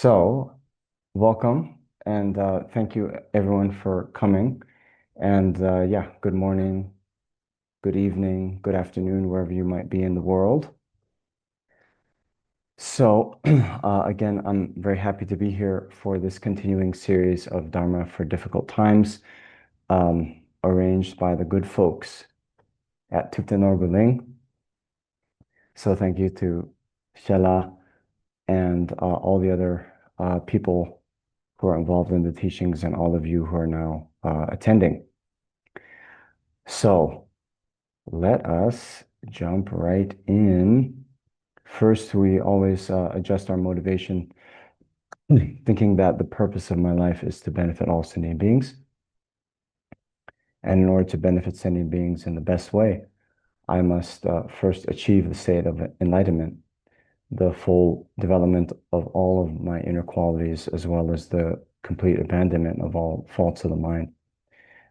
So, welcome and thank you everyone for coming. And yeah, good morning, good evening, good afternoon, wherever you might be in the world. So, again, I'm very happy to be here for this continuing series of Dharma for Difficult Times, arranged by the good folks at Tibetan. So, thank you to Shela and all the other people who are involved in the teachings and all of you who are now attending. So let us jump right in. First, we always adjust our motivation, thinking that the purpose of my life is to benefit all sentient beings. And in order to benefit sentient beings in the best way, I must first achieve the state of enlightenment, the full development of all of my inner qualities, as well as the complete abandonment of all faults of the mind.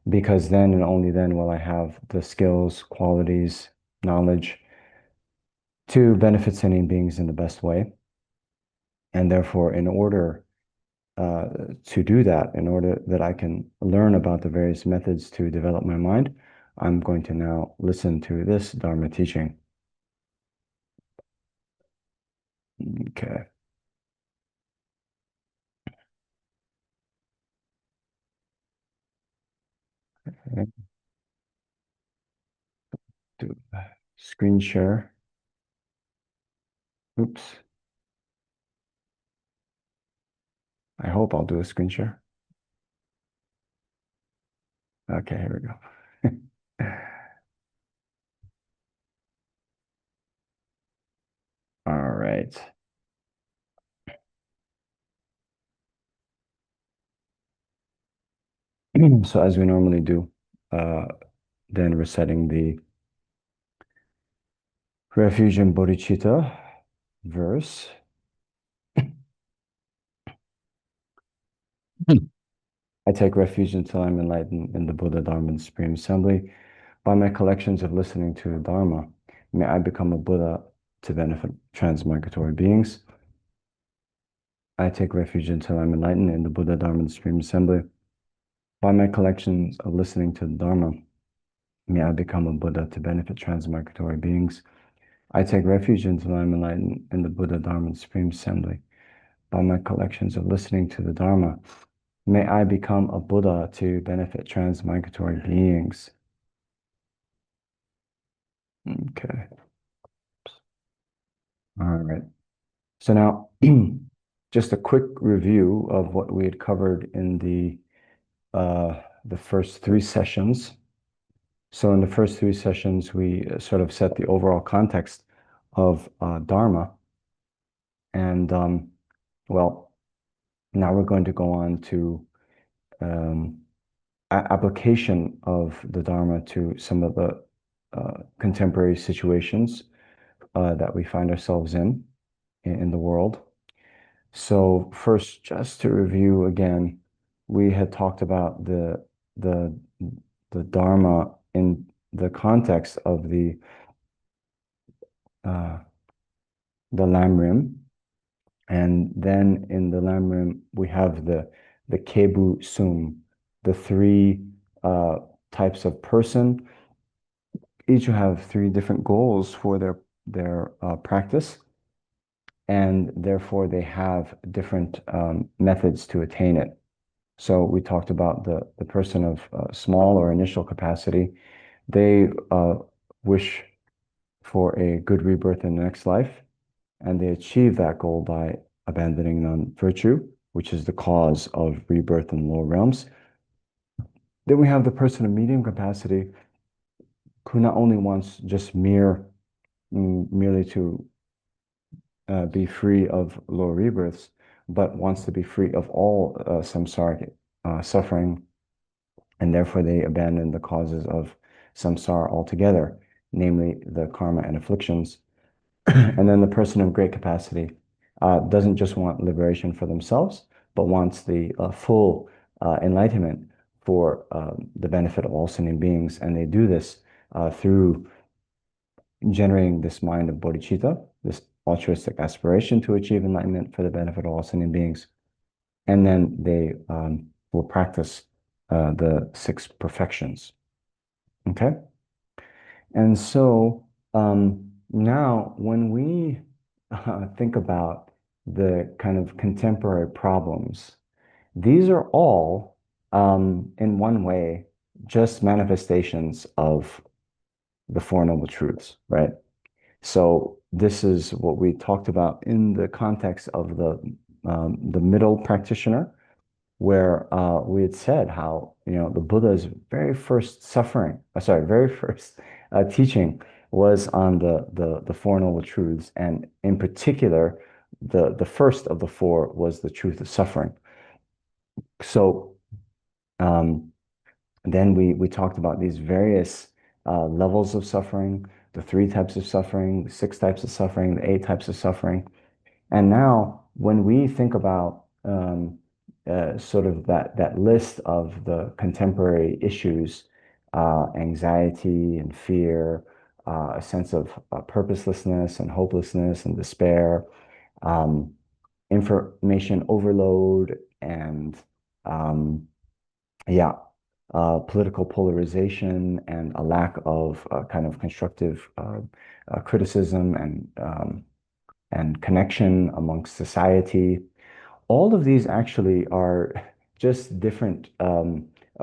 Because then and only then will I have the skills, qualities, knowledge to benefit sentient beings in the best way. And therefore, in order to do that, in order that I can learn about the various methods to develop my mind, I'm going to now listen to this Dharma teaching. Okay. Do screen share. Oops. I hope I'll do a screen share. Okay, here we go. All right. So as we normally do, uh, then reciting the refuge in bodhicitta verse. I take refuge until I'm enlightened in the Buddhadharma and Supreme Assembly. By my collections of listening to the Dharma, may I become a Buddha to benefit transmigratory beings. I take refuge until I'm enlightened in the Buddhadharma and Supreme Assembly. By my collections of listening to the Dharma, may I become a Buddha to benefit transmigratory beings. I take refuge until I'm enlightened in the Buddhadharma and Supreme Assembly. By my collections of listening to the Dharma, may I become a Buddha to benefit transmigratory beings. Okay. All right. So now, just a quick review of what we had covered in the first three sessions. So in the first three sessions, we sort of set the overall context of Dharma. And well, now we're going to go on to um, application of the Dharma to some of the contemporary situations that we find ourselves in the world. So first, just to review again, we had talked about the the Dharma in the context of uh, the Lamrim, and then in the Lamrim we have the Kebu Sum, the three types of person. Each have three different goals for their practice, and therefore they have different methods to attain it. So we talked about the person of small or initial capacity. They wish for a good rebirth in the next life, and they achieve that goal by abandoning non-virtue, which is the cause of rebirth in lower realms. Then we have the person of medium capacity who not only wants just merely to be free of lower rebirths, but wants to be free of all samsaric suffering, and therefore they abandon the causes of samsara altogether, namely the karma and afflictions. And then the person of great capacity doesn't just want liberation for themselves, but wants the full enlightenment for the benefit of all sentient beings. And they do this through generating this mind of bodhicitta, this altruistic aspiration to achieve enlightenment for the benefit of all sentient beings. And then they will practice the six perfections. Okay? And so now when we think about the kind of contemporary problems, these are all, in one way, just manifestations of the Four Noble Truths, right? So this is what we talked about in the context of the middle practitioner, where we had said how, the Buddha's very first very first teaching was on the Four Noble Truths, and in particular, the first of the four was the truth of suffering. So um, then we talked about these various levels of suffering, the three types of suffering, the six types of suffering, the eight types of suffering. And now, when we think about sort of that list of the contemporary issues, anxiety and fear, a sense of purposelessness and hopelessness and despair, um, information overload, and um, yeah, political polarization and a lack of kind of constructive criticism and connection amongst society. All of these actually are just different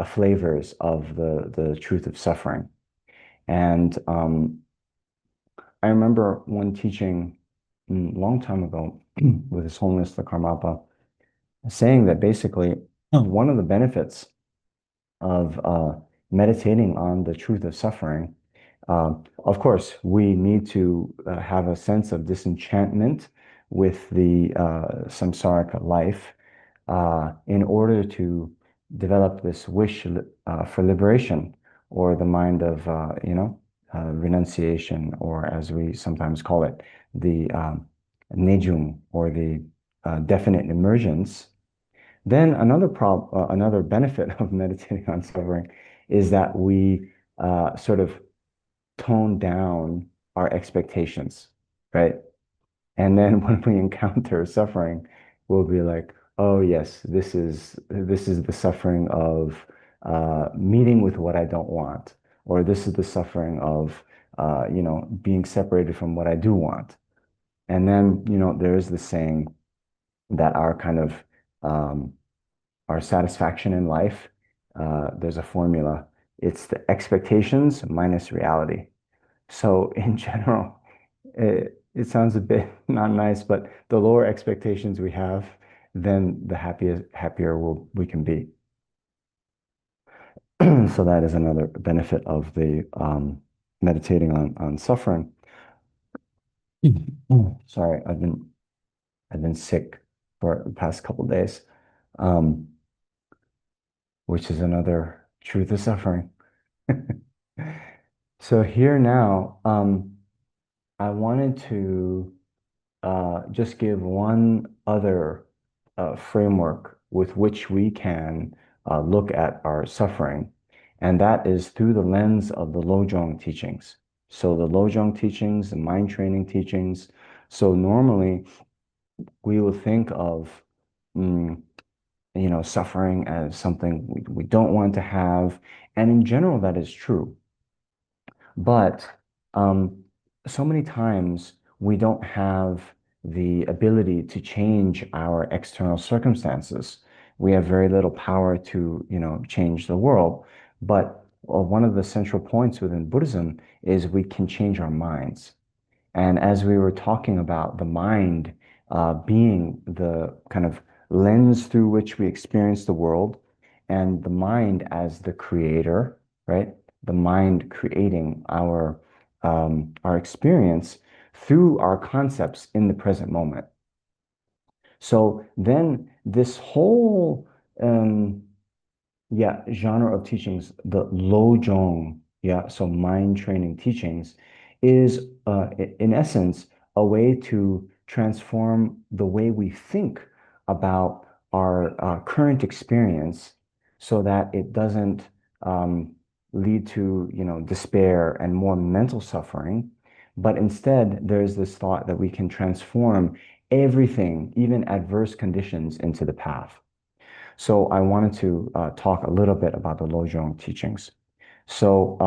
flavors of the truth of suffering. And I remember one teaching a long time ago with His Holiness the Karmapa saying that basically one of the benefits of meditating on the truth of suffering. Of course, we need to have a sense of disenchantment with the samsaric life in order to develop this wish for liberation, or the mind of, renunciation, or as we sometimes call it, the Nejung, or the definite emergence. Then another benefit of meditating on suffering is that we sort of tone down our expectations, right? And then when we encounter suffering, we'll be like, oh yes, this is the suffering of meeting with what I don't want, or this is the suffering of being separated from what I do want. And then, there is the saying that um, our satisfaction in life, there's a formula. It's the expectations minus reality. So in general, it sounds a bit not nice, but the lower expectations we have, then the happier we can be. So that is another benefit of the meditating on suffering. Sorry, I've been sick for the past couple of days. Um, which is another truth of suffering. So here now, I wanted to just give one other framework with which we can look at our suffering, and that is through the lens of the Lojong teachings. So the Lojong teachings, the mind training teachings. So normally we will think of mm, suffering as something we don't want to have. And in general, that is true. But um, so many times we don't have the ability to change our external circumstances. We have very little power to, change the world. But one of the central points within Buddhism is we can change our minds. And as we were talking about the mind being the kind of lens through which we experience the world, and the mind as the creator, right? The mind creating our experience through our concepts in the present moment. So then this whole genre of teachings, the Lojong, so mind training teachings, is in essence a way to transform the way we think about our current experience, so that it doesn't lead to, despair and more mental suffering, But instead, there's this thought that we can transform everything, even adverse conditions, into the path. So I wanted to talk a little bit about the Lojong teachings. So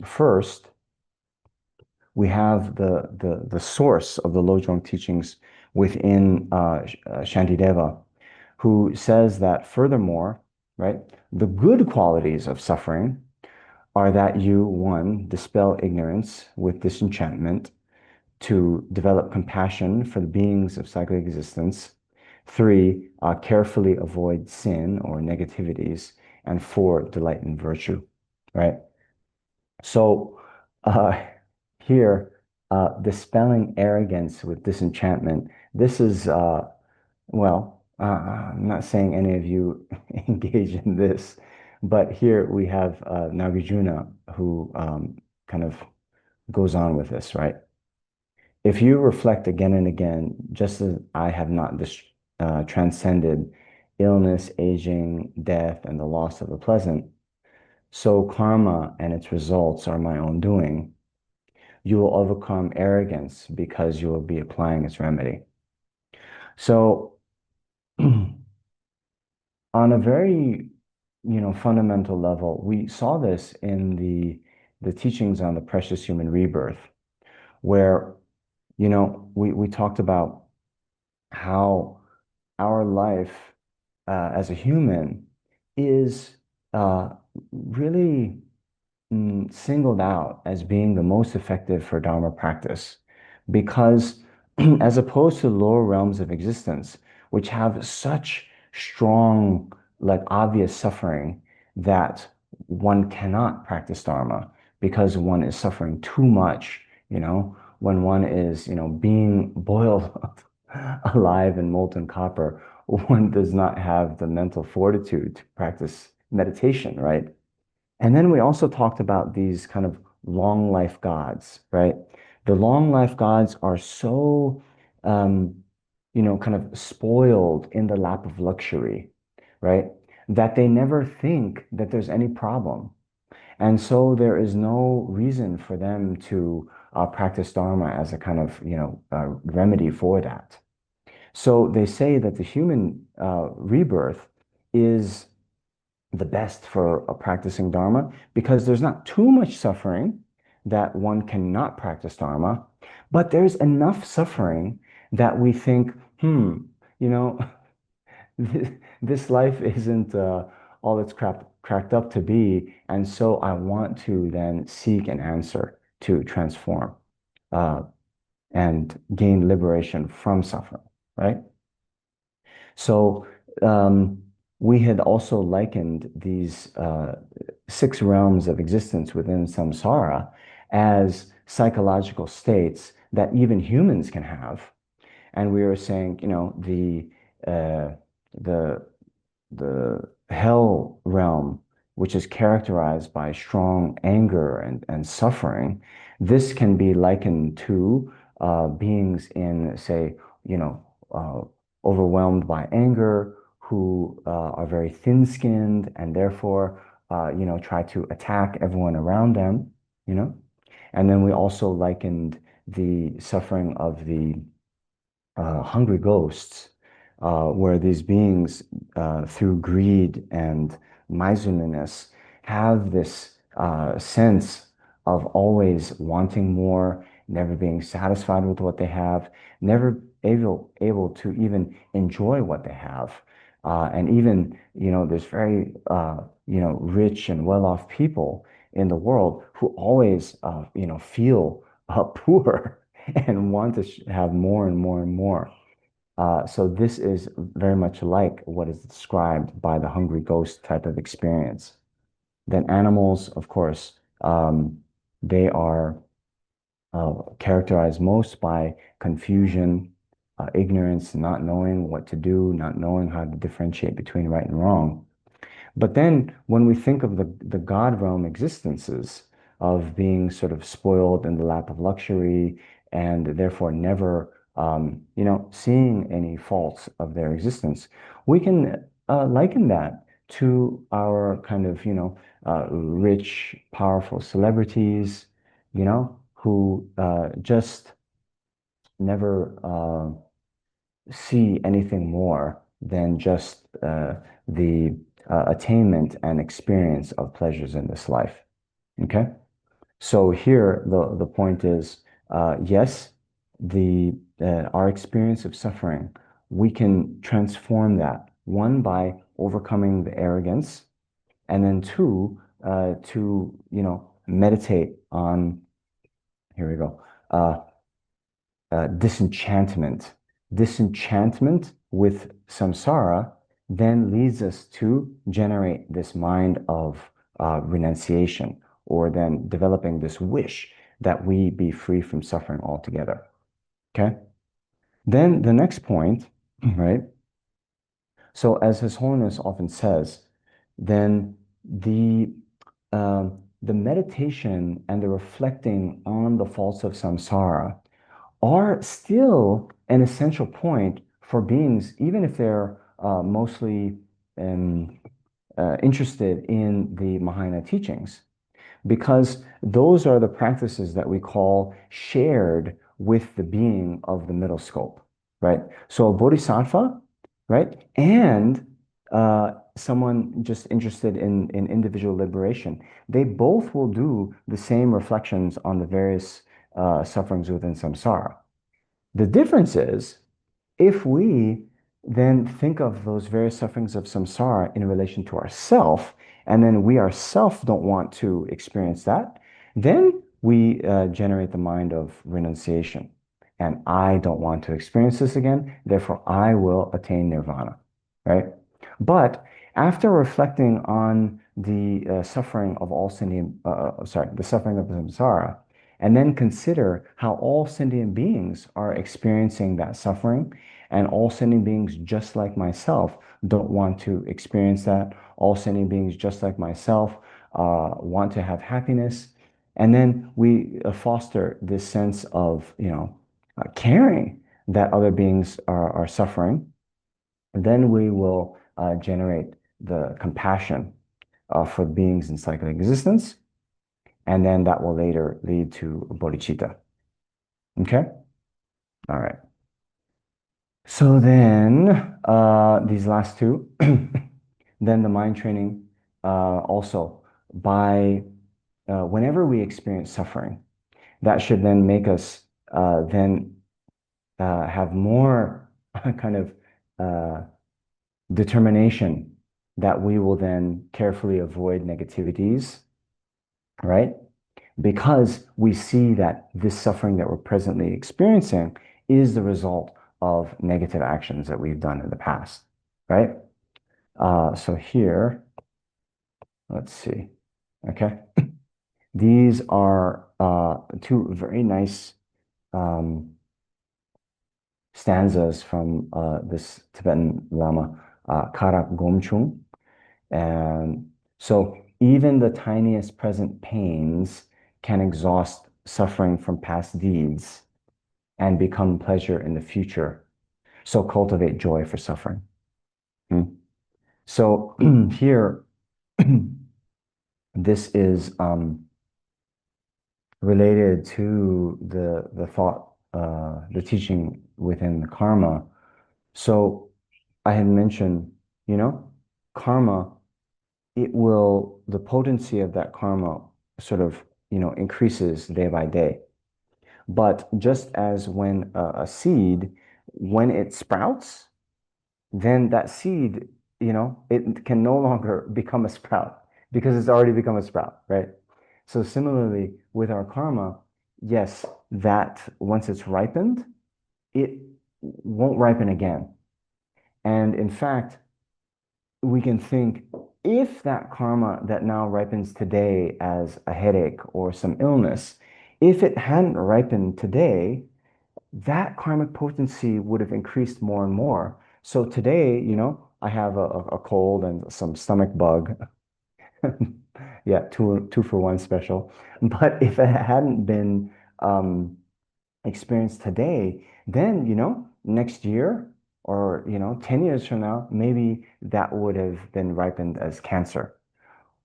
first, we have the source of the Lojong teachings within Shantideva, who says that furthermore, right, the good qualities of suffering are that you, one, dispel ignorance with disenchantment, two, develop compassion for the beings of cyclic existence, three, carefully avoid sin or negativities, and four, delight in virtue, right? So uh, here, dispelling arrogance with disenchantment, this is, I'm not saying any of you engage in this, but here we have Nagarjuna who kind of goes on with this, right? If you reflect again and again, just as I have not transcended illness, aging, death, and the loss of the pleasant, so karma and its results are my own doing. You will overcome arrogance because you will be applying its remedy. So, on a very, fundamental level, we saw this in the teachings on the precious human rebirth, where, we talked about how our life as a human is really singled out as being the most effective for Dharma practice because, as opposed to lower realms of existence, which have such strong, like obvious suffering that one cannot practice Dharma because one is suffering too much, when one is, being boiled alive in molten copper, one does not have the mental fortitude to practice meditation, right? And then we also talked about these kind of long life gods, right? The long life gods are so, um, kind of spoiled in the lap of luxury, right? That they never think that there's any problem. And so there is no reason for them to practice Dharma as a kind of, remedy for that. So they say that the human rebirth is the best for practicing Dharma because there's not too much suffering that one cannot practice Dharma, but there's enough suffering that we think, you know, this life isn't all it's cracked up to be. And so I want to then seek an answer to transform uh, and gain liberation from suffering, right? So we had also likened these six realms of existence within samsara as psychological states that even humans can have. And we were saying, uh, the the hell realm, which is characterized by strong anger and suffering, this can be likened to beings in, say, you know, uh, overwhelmed by anger, who are very thin-skinned and therefore, try to attack everyone around them, you know. And then we also likened the suffering of the hungry ghosts, where these beings, through greed and miserliness, have this sense of always wanting more, never being satisfied with what they have, never able to even enjoy what they have. And even, there's very, rich and well-off people in the world who always, feel poor and want to have more and more and more. So this is very much like what is described by the hungry ghost type of experience. Then animals, of course, they are characterized most by confusion, ignorance, not knowing what to do, not knowing how to differentiate between right and wrong. But then when we think of the God realm existences of being sort of spoiled in the lap of luxury and therefore never, seeing any faults of their existence, we can liken that to our kind of, rich, powerful celebrities, who just never see anything more than just the attainment and experience of pleasures in this life. Okay? So here, the point is, yes, our experience of suffering, we can transform that. One, by overcoming the arrogance, and then two, to meditate on. Here we go. Disenchantment. Disenchantment with samsara then leads us to generate this mind of renunciation, or then developing this wish that we be free from suffering altogether. Okay? Then the next point, right? So as His Holiness often says, then the meditation and the reflecting on the faults of samsara are still an essential point for beings, even if they're mostly um, interested in the Mahayana teachings, because those are the practices that we call shared with the being of the middle scope, right? So a bodhisattva, right, and someone just interested in individual liberation, they both will do the same reflections on the various sufferings within samsara. The difference is, if we then think of those various sufferings of samsara in relation to ourself, and then we ourselves don't want to experience that, then we generate the mind of renunciation. And I don't want to experience this again, therefore I will attain nirvana, right? But after reflecting on the suffering of all sentient, the suffering of samsara, and then consider how all sentient beings are experiencing that suffering, and all sentient beings, just like myself, don't want to experience that. All sentient beings, just like myself, want to have happiness. And then we foster this sense of, caring that other beings are suffering. And then we will generate the compassion for beings in cyclic existence. And then that will later lead to bodhicitta. Okay? All right. So then, these last two, then the mind training, also by whenever we experience suffering, that should then make us then have more kind of determination that we will then carefully avoid negativities, right? Because we see that this suffering that we're presently experiencing is the result of negative actions that we've done in the past, right? So here, let's see. Okay. These are two very nice stanzas from this Tibetan Lama, Karak Gomchung. And so even the tiniest present pains can exhaust suffering from past deeds and become pleasure in the future. So cultivate joy for suffering. Hmm. So here, this is related to the thought, the teaching within the karma. So I had mentioned, karma, the potency of that karma sort of, increases day by day. But just as when a seed, when it sprouts, then that seed, it can no longer become a sprout because it's already become a sprout, right? So similarly with our karma, yes, that once it's ripened, it won't ripen again. And in fact, we can think, if that karma that now ripens today as a headache or some illness, if it hadn't ripened today, that karmic potency would have increased more and more. So today, I have a cold and some stomach bug. Yeah, two for one special. But if it hadn't been experienced today, then, next year or, 10 years from now, maybe that would have been ripened as cancer.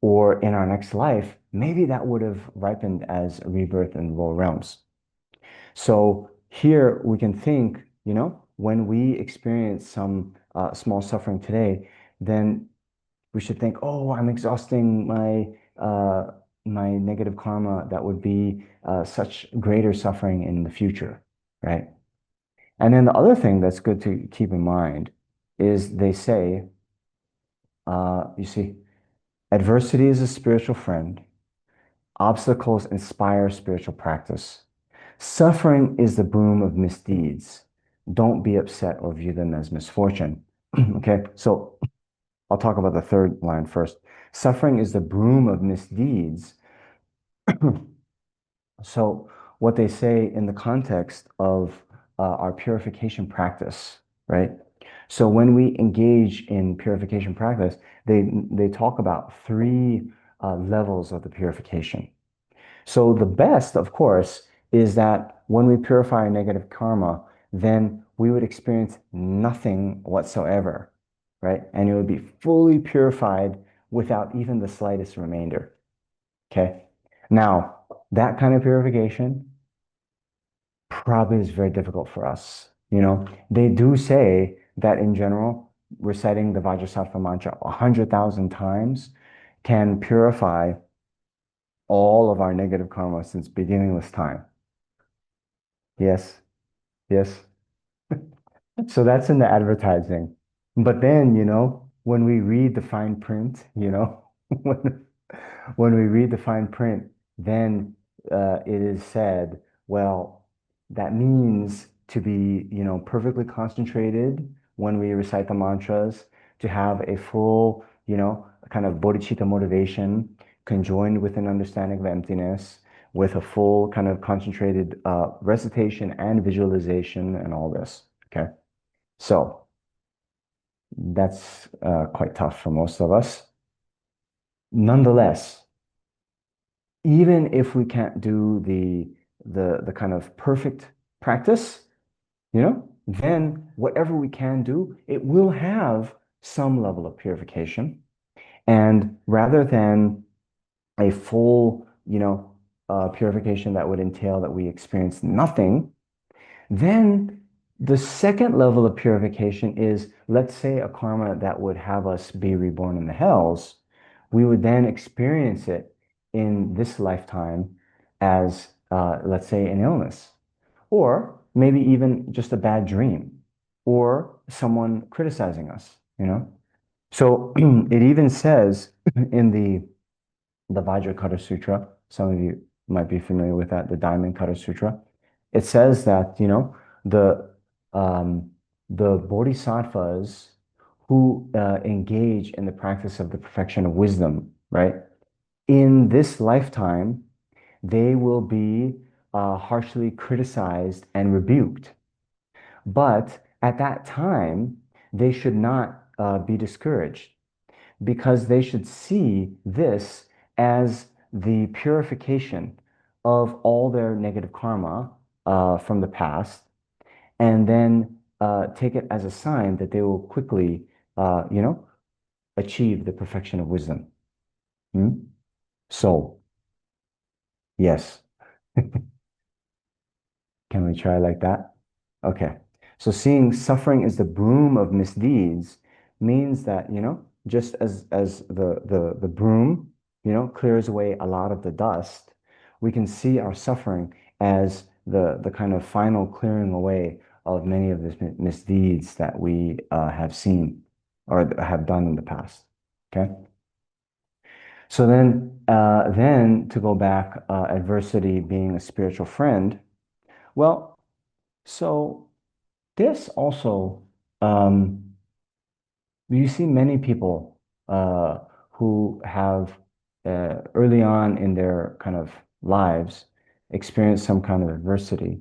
or in our next life, maybe that would have ripened as a rebirth in lower realms. So here we can think, when we experience some small suffering today, then we should think, oh, I'm exhausting my negative karma. That would be such greater suffering in the future, right? And then the other thing that's good to keep in mind is they say, you see, adversity is a spiritual friend. Obstacles inspire spiritual practice. Suffering is the broom of misdeeds. Don't be upset or view them as misfortune. Okay, so I'll talk about the third line first. Suffering is the broom of misdeeds. So, what they say in the context of our purification practice, right? So, when we engage in purification practice, they talk about three levels of the purification. So the best, of course, is that when we purify negative karma, then we would experience nothing whatsoever, right? And it would be fully purified without even the slightest remainder. Okay. Now, that kind of purification probably is very difficult for us. They do say that in general, reciting the Vajrasattva mantra 100,000 times can purify all of our negative karma since beginningless time. Yes, yes. So that's in the advertising. But then, when we read the fine print, when, when we read the fine print, then it is said, well, that means to be, perfectly concentrated when we recite the mantras, to have a full, kind of bodhicitta motivation conjoined with an understanding of emptiness, with a full kind of concentrated recitation and visualization and all this. Okay. So that's quite tough for most of us. Nonetheless, even if we can't do the kind of perfect practice, then whatever we can do, it will have some level of purification. And rather than a full, purification that would entail that we experience nothing, then the second level of purification is, let's say, a karma that would have us be reborn in the hells. We would then experience it in this lifetime as, let's say, an illness, or maybe even just a bad dream, or someone criticizing us. So it even says in the Vajrakata Sutra. Some of you might be familiar with that, the Diamond Cutter Sutra. It says that, the um, the bodhisattvas who engage in the practice of the perfection of wisdom, right? In this lifetime, they will be harshly criticized and rebuked. But at that time, they should not be discouraged because they should see this as the purification of all their negative karma from the past, and then take it as a sign that they will quickly, achieve the perfection of wisdom. Hmm? So, yes. Can we try like that? Okay. So seeing suffering as the broom of misdeeds means that, just as the broom, clears away a lot of the dust, we can see our suffering as the kind of final clearing away of many of the misdeeds that we have seen or have done in the past. Okay. So then to go back, adversity being a spiritual friend. Well, so this also, you see many people who have early on in their kind of lives experienced some kind of adversity.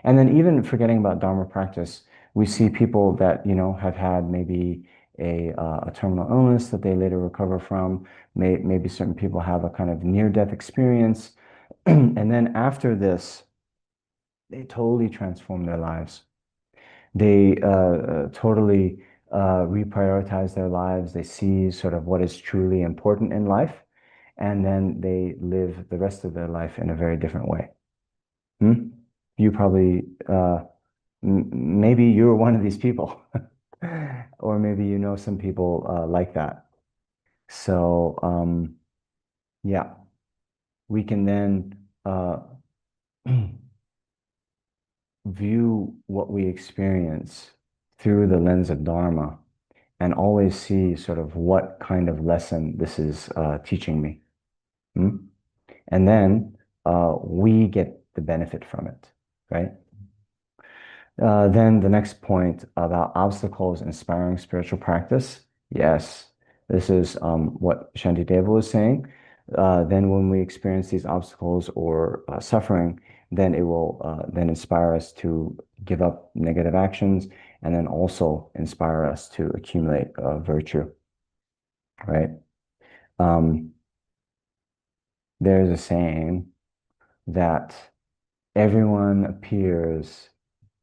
And then even forgetting about Dharma practice, we see people that, have had maybe a terminal illness that they later recover from. Maybe certain people have a kind of near-death experience. And then after this, they totally transform their lives. They totally reprioritize their lives. They see sort of what is truly important in life. and then they live the rest of their life in a very different way. Hmm? You probably, maybe you're one of these people, or maybe you know some people like that. So, yeah, we can then view what we experience through the lens of Dharma and always see sort of what kind of lesson this is teaching me. Hmm? And then we get the benefit from it, right? Then the next point about obstacles inspiring spiritual practice. Yes, this is what Shantideva was saying. Then when we experience these obstacles or suffering, then it will then inspire us to give up negative actions and then also inspire us to accumulate virtue, right? Um, there's a saying that everyone appears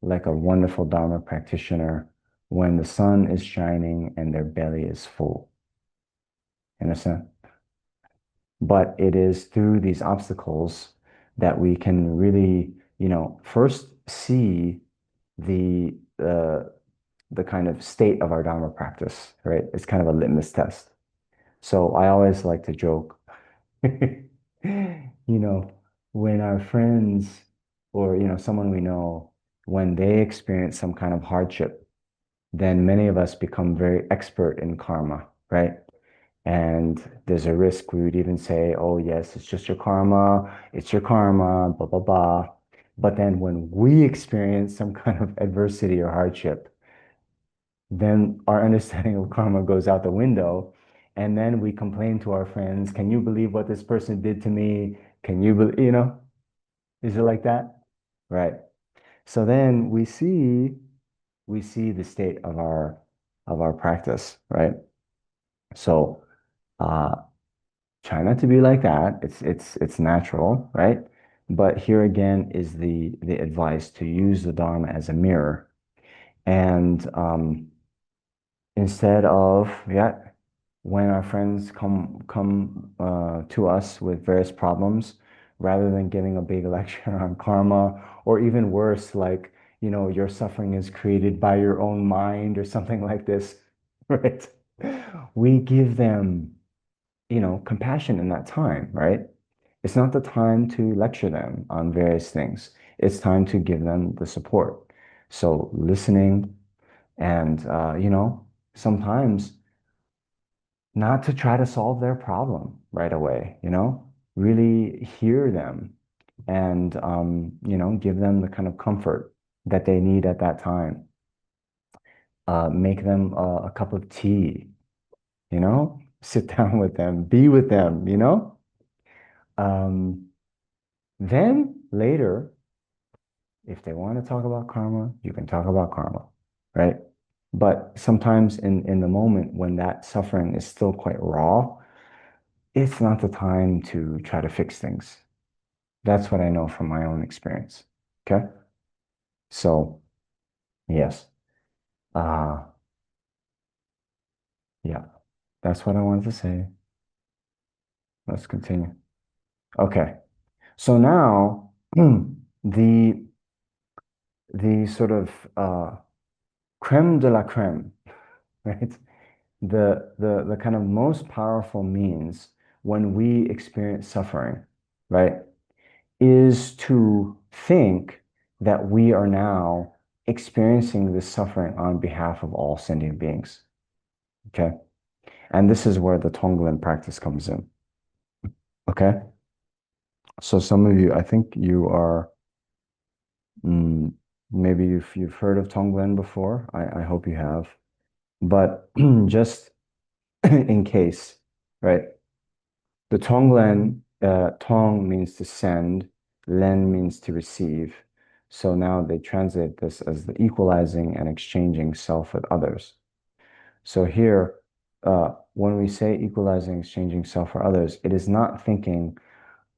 like a wonderful Dharma practitioner when the sun is shining and their belly is full. Understand? But it is through these obstacles that we can really, first see the uh, the kind of state of our Dharma practice, right? It's kind of a litmus test. So I always like to joke, when our friends or, someone we know, when they experience some kind of hardship, then many of us become very expert in karma, right? And there's a risk we would even say, oh, yes, it's your karma, blah, blah, blah. But then when we experience some kind of adversity or hardship, then our understanding of karma goes out the window. And then we complain to our friends, can you believe what this person did to me? Can you believe, is it like that? Right. So then we see the state of our practice, right? So uh try not to be like that. It's natural, right? But here again is the advice to use the Dharma as a mirror. And instead of, yeah, when our friends come to us with various problems, rather than giving a big lecture on karma, or even worse, like, your suffering is created by your own mind or something like this, right? We give them, compassion in that time, right? It's not the time to lecture them on various things. It's time to give them the support. So listening and, sometimes not to try to solve their problem right away, really hear them and, give them the kind of comfort that they need at that time. Make them a cup of tea, sit down with them, be with them, Um, then later, if they want to talk about karma, you can talk about karma, right? But sometimes in the moment when that suffering is still quite raw, it's not the time to try to fix things. That's what I know from my own experience. Okay. So, yes. Uh, yeah, that's what I wanted to say. Let's continue. Okay. So now the the sort of creme de la creme, right? The kind of most powerful means when we experience suffering, right, is to think that we are now experiencing this suffering on behalf of all sentient beings. Okay. And this is where the Tonglen practice comes in. Okay. So some of you, I think you are, mm, maybe you've heard of Tonglen before. I hope you have. But just in case, right? The Tonglen, Tong means to send, Len means to receive. So now they translate this as the equalizing and exchanging self with others. So here, when we say equalizing, exchanging self for others, it is not thinking,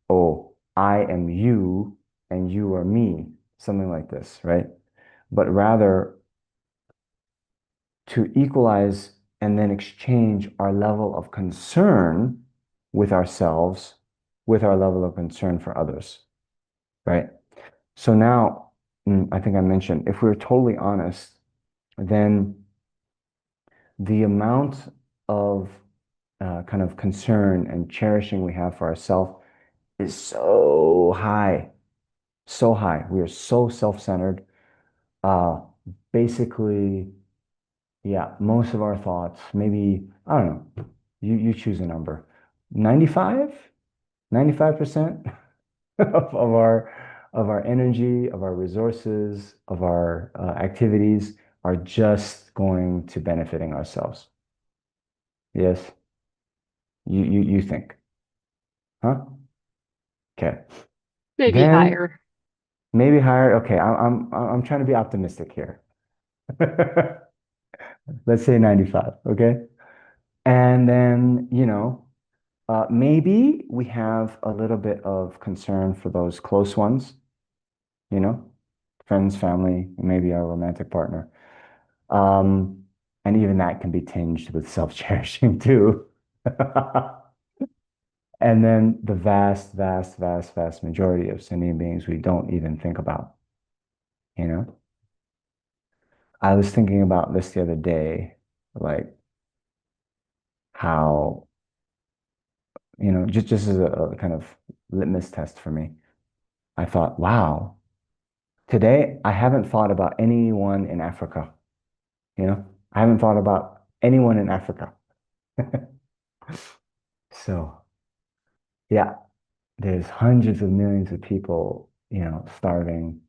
oh, I am you and you are me, something like this, right? But rather to equalize and then exchange our level of concern with ourselves, with our level of concern for others, right? So now, I think I mentioned, if we're totally honest, then the amount of kind of concern and cherishing we have for ourselves is so high, so high. We are so self-centered. Uh, Basically, yeah, most of our thoughts, maybe, I don't know, you choose a number. 95? 95% of our energy, of our resources, of our activities are just going to benefiting ourselves. Yes, you think, huh? Okay. Maybe Then higher. maybe higher. Okay, I'm trying to be optimistic here. Let's say 95, okay? And then, maybe we have a little bit of concern for those close ones, you know, friends, family, maybe our romantic partner. Um, and even that can be tinged with self-cherishing too. And then the vast, vast, vast, vast majority of sentient beings we don't even think about, you know? I was thinking about this the other day, like how, just as a kind of litmus test for me. I thought, wow, today I haven't thought about anyone in Africa, you know? I haven't thought about anyone in Africa. So, yeah, there's hundreds of millions of people, starving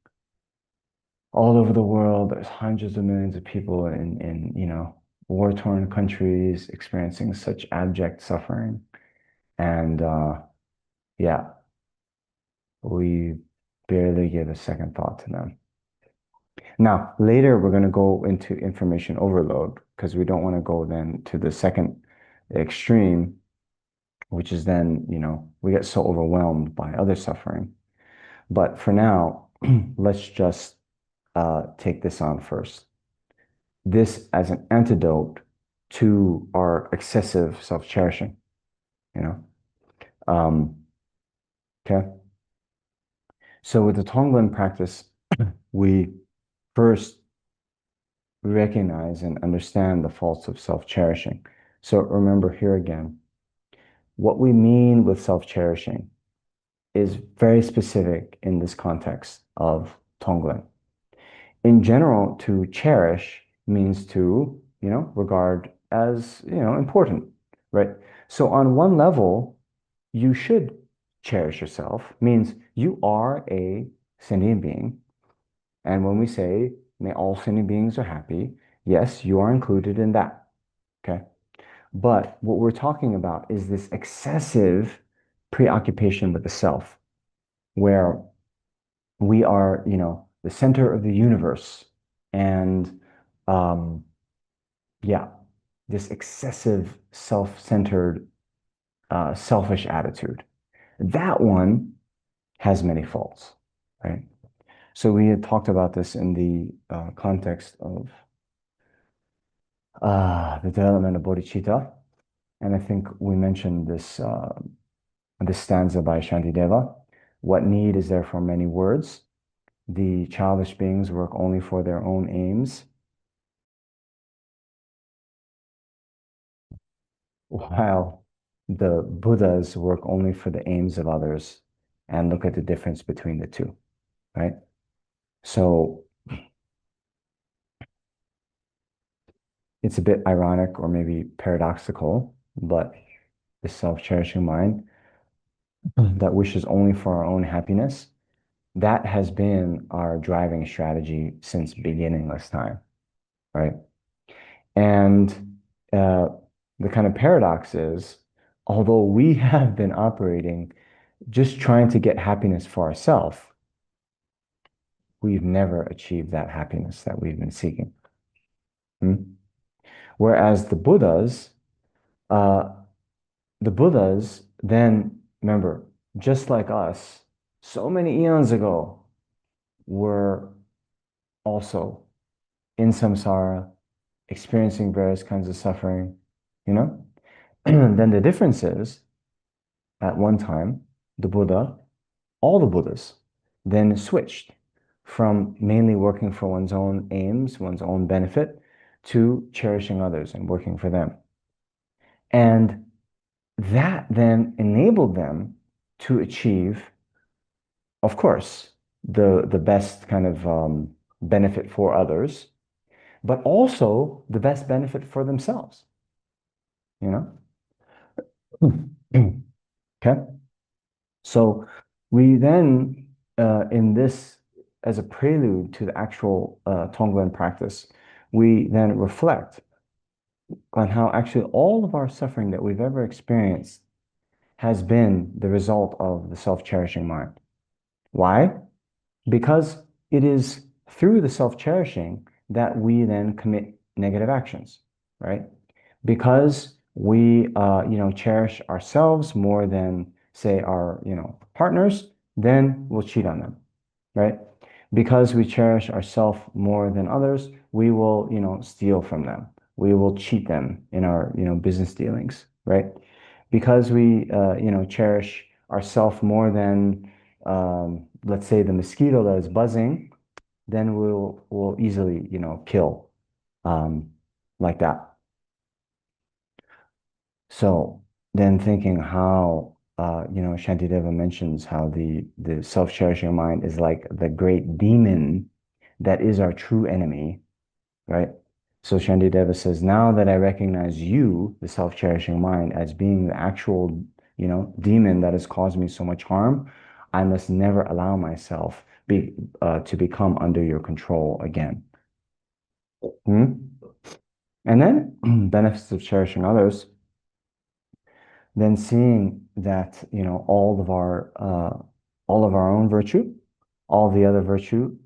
all over the world. There's hundreds of millions of people in war-torn countries experiencing such abject suffering. And yeah, we barely give a second thought to them. Now, later we're going to go into information overload because we don't want to go then to the second extreme, which is then, we get so overwhelmed by other suffering. But for now, let's just take this on first. This as an antidote to our excessive self-cherishing, you know? Um, okay. So with the Tonglen practice, we first recognize and understand the faults of self-cherishing. So remember here again, what we mean with self-cherishing is very specific in this context of Tonglen. In general, to cherish means to, regard as, important, right? So on one level, you should cherish yourself, means you are a sentient being. And when we say, may all sentient beings are happy, yes, you are included in that, okay? But what we're talking about is this excessive preoccupation with the self, where we are, the center of the universe. And yeah, this excessive self-centered, selfish attitude. That one has many faults, right? So we had talked about this in the context of the development of bodhicitta. And I think we mentioned this stanza by Shantideva. What need is there for many words? The childish beings work only for their own aims, while the Buddhas work only for the aims of others and look at the difference between the two, right? So it's a bit ironic or maybe paradoxical, but the self-cherishing mind that wishes only for our own happiness, that has been our driving strategy since beginningless time, right? And uh, the kind of paradox is, although we have been operating just trying to get happiness for ourselves, we've never achieved that happiness that we've been seeking. Hmm? Whereas uh, the Buddhas then, remember, just like us, so many eons ago, were also in samsara, experiencing various kinds of suffering, you know? Then the difference is at one time, the Buddha, all the Buddhas, then switched from mainly working for one's own aims, one's own benefit, to cherishing others and working for them. And that then enabled them to achieve, of course, the best kind of benefit for others, but also the best benefit for themselves, you know? Okay. So we then, in this, as a prelude to the actual Tonglen practice, we then reflect on how actually all of our suffering that we've ever experienced has been the result of the self-cherishing mind. Why? Because it is through the self-cherishing that we then commit negative actions, right? Because we, cherish ourselves more than, say, our, partners, then we'll cheat on them, right? Because we cherish ourselves more than others, we will, steal from them. We will cheat them in our, business dealings, right? Because we, cherish ourselves more than, let's say, the mosquito that is buzzing, then we'll easily, kill, um, like that. So then thinking how, Shantideva mentions how the self-cherishing mind is like the great demon that is our true enemy, right? So Shantideva says, now that I recognize you, the self-cherishing mind, as being the actual, demon that has caused me so much harm, I must never allow myself to become under your control again. Hmm? And then benefits of cherishing others, then seeing that all of our own virtue, all the other virtue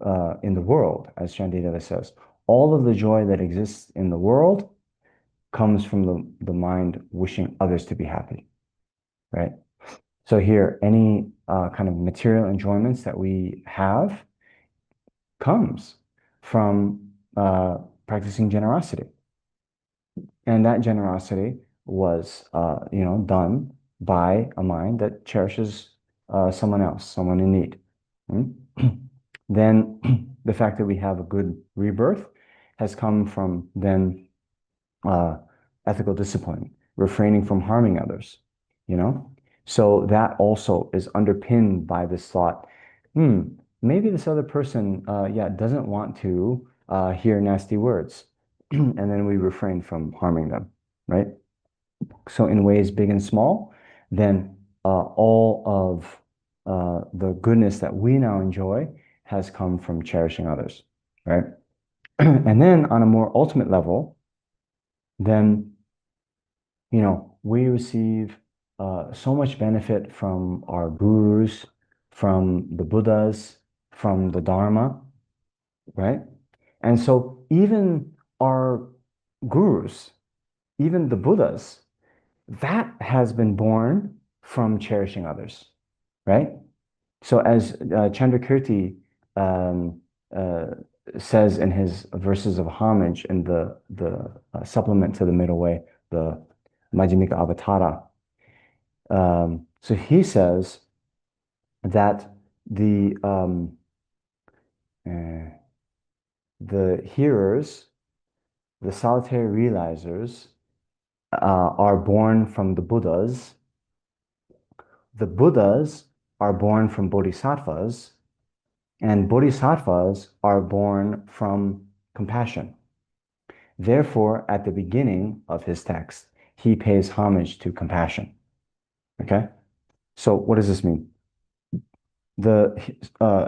in the world, as Shantideva says, all of the joy that exists in the world comes from the mind wishing others to be happy, right? So here, any kind of material enjoyments that we have comes from practicing generosity. And that generosity was, done by a mind that cherishes someone else, someone in need. Mm? Then the fact that we have a good rebirth has come from then uh, ethical discipline, refraining from harming others, you know? So that also is underpinned by this thought, hmm, maybe this other person, doesn't want to hear nasty words. And then we refrain from harming them, right? So in ways big and small, then all of the goodness that we now enjoy has come from cherishing others, right? And then on a more ultimate level, then we receive so much benefit from our gurus, from the Buddhas, from the Dharma, right? And so even our gurus, even the Buddhas, that has been born from cherishing others, right? So as Chandrakirti um, uh, says in his verses of homage in the supplement to the Middle Way, the Majjhimika Avatara, so he says that uh, the hearers, the solitary realizers, are born from the Buddhas. The Buddhas are born from bodhisattvas, and bodhisattvas are born from compassion. Therefore, at the beginning of his text, he pays homage to compassion. Okay? So, what does this mean? The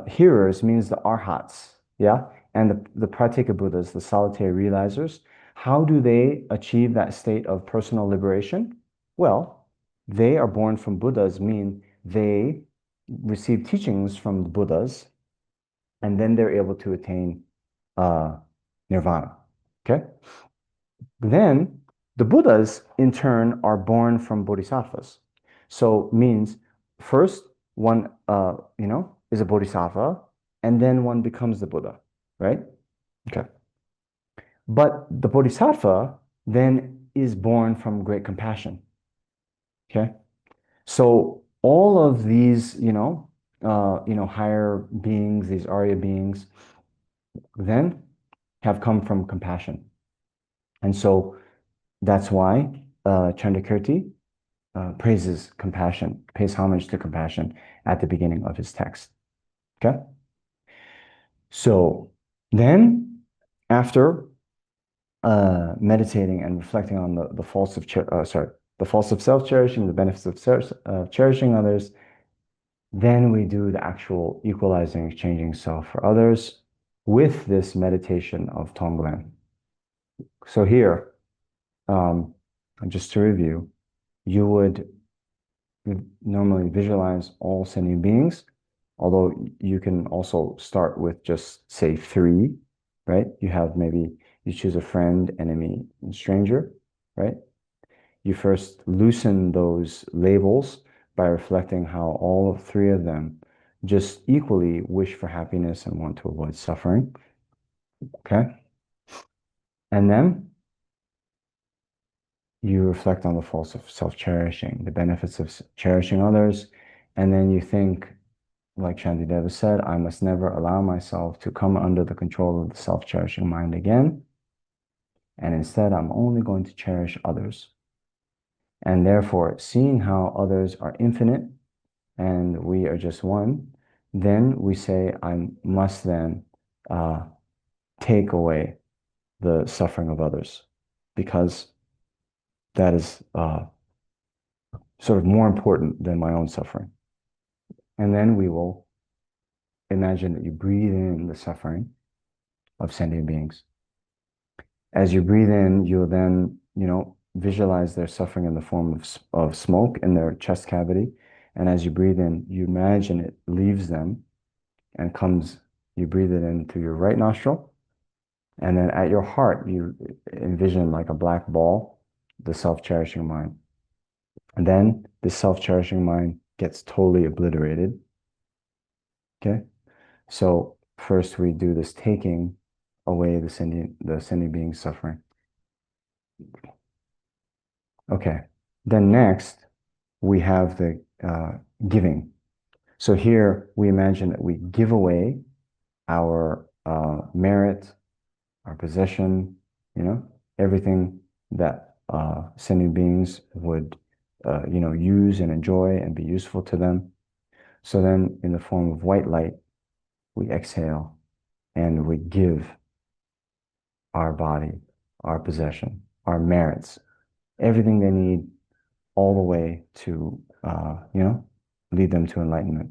hearers means the arhats, yeah? And the pratyeka Buddhas, the solitary realizers. How do they achieve that state of personal liberation? Well, they are born from Buddhas, mean they receive teachings from the Buddhas, and then they're able to attain uh, nirvana. Okay? Then the Buddhas, in turn, are born from bodhisattvas. So means first one, is a bodhisattva, and then one becomes the Buddha, right? Okay. But the bodhisattva then is born from great compassion. Okay. So all of these, higher beings, these Arya beings, then have come from compassion. And so that's why Chandrakirti praises compassion, pays homage to compassion at the beginning of his text. Okay? So then, after meditating and reflecting on the faults of the faults of self-cherishing, the benefits of cherishing others, then we do the actual equalizing, exchanging self for others with this meditation of Tonglen. So here, um, just to review, you would normally visualize all sentient beings, although you can also start with just say three, right? You choose a friend, enemy, and stranger, right? You first loosen those labels by reflecting how all three of them just equally wish for happiness and want to avoid suffering. Okay. And then you reflect on the faults of self-cherishing, the benefits of cherishing others. And then you think, like Shantideva said, I must never allow myself to come under the control of the self-cherishing mind again. And instead, I'm only going to cherish others. And therefore, seeing how others are infinite and we are just one, then we say, I must then uh, take away the suffering of others because that is sort of more important than my own suffering. And then we will imagine that you breathe in the suffering of sentient beings. As you breathe in, you'll then, visualize their suffering in the form of smoke in their chest cavity. And as you breathe in, you imagine it leaves them and you breathe it in through your right nostril. And then at your heart, you envision like a black ball, the self-cherishing mind. And then the self-cherishing mind gets totally obliterated. Okay. So first we do this taking away the sentient being suffering. Okay. Then next we have the giving. So here we imagine that we give away our merit, our possession, everything that sentient beings would, use and enjoy and be useful to them. So then in the form of white light, we exhale and we give our body, our possession, our merits, everything they need all the way to, lead them to enlightenment.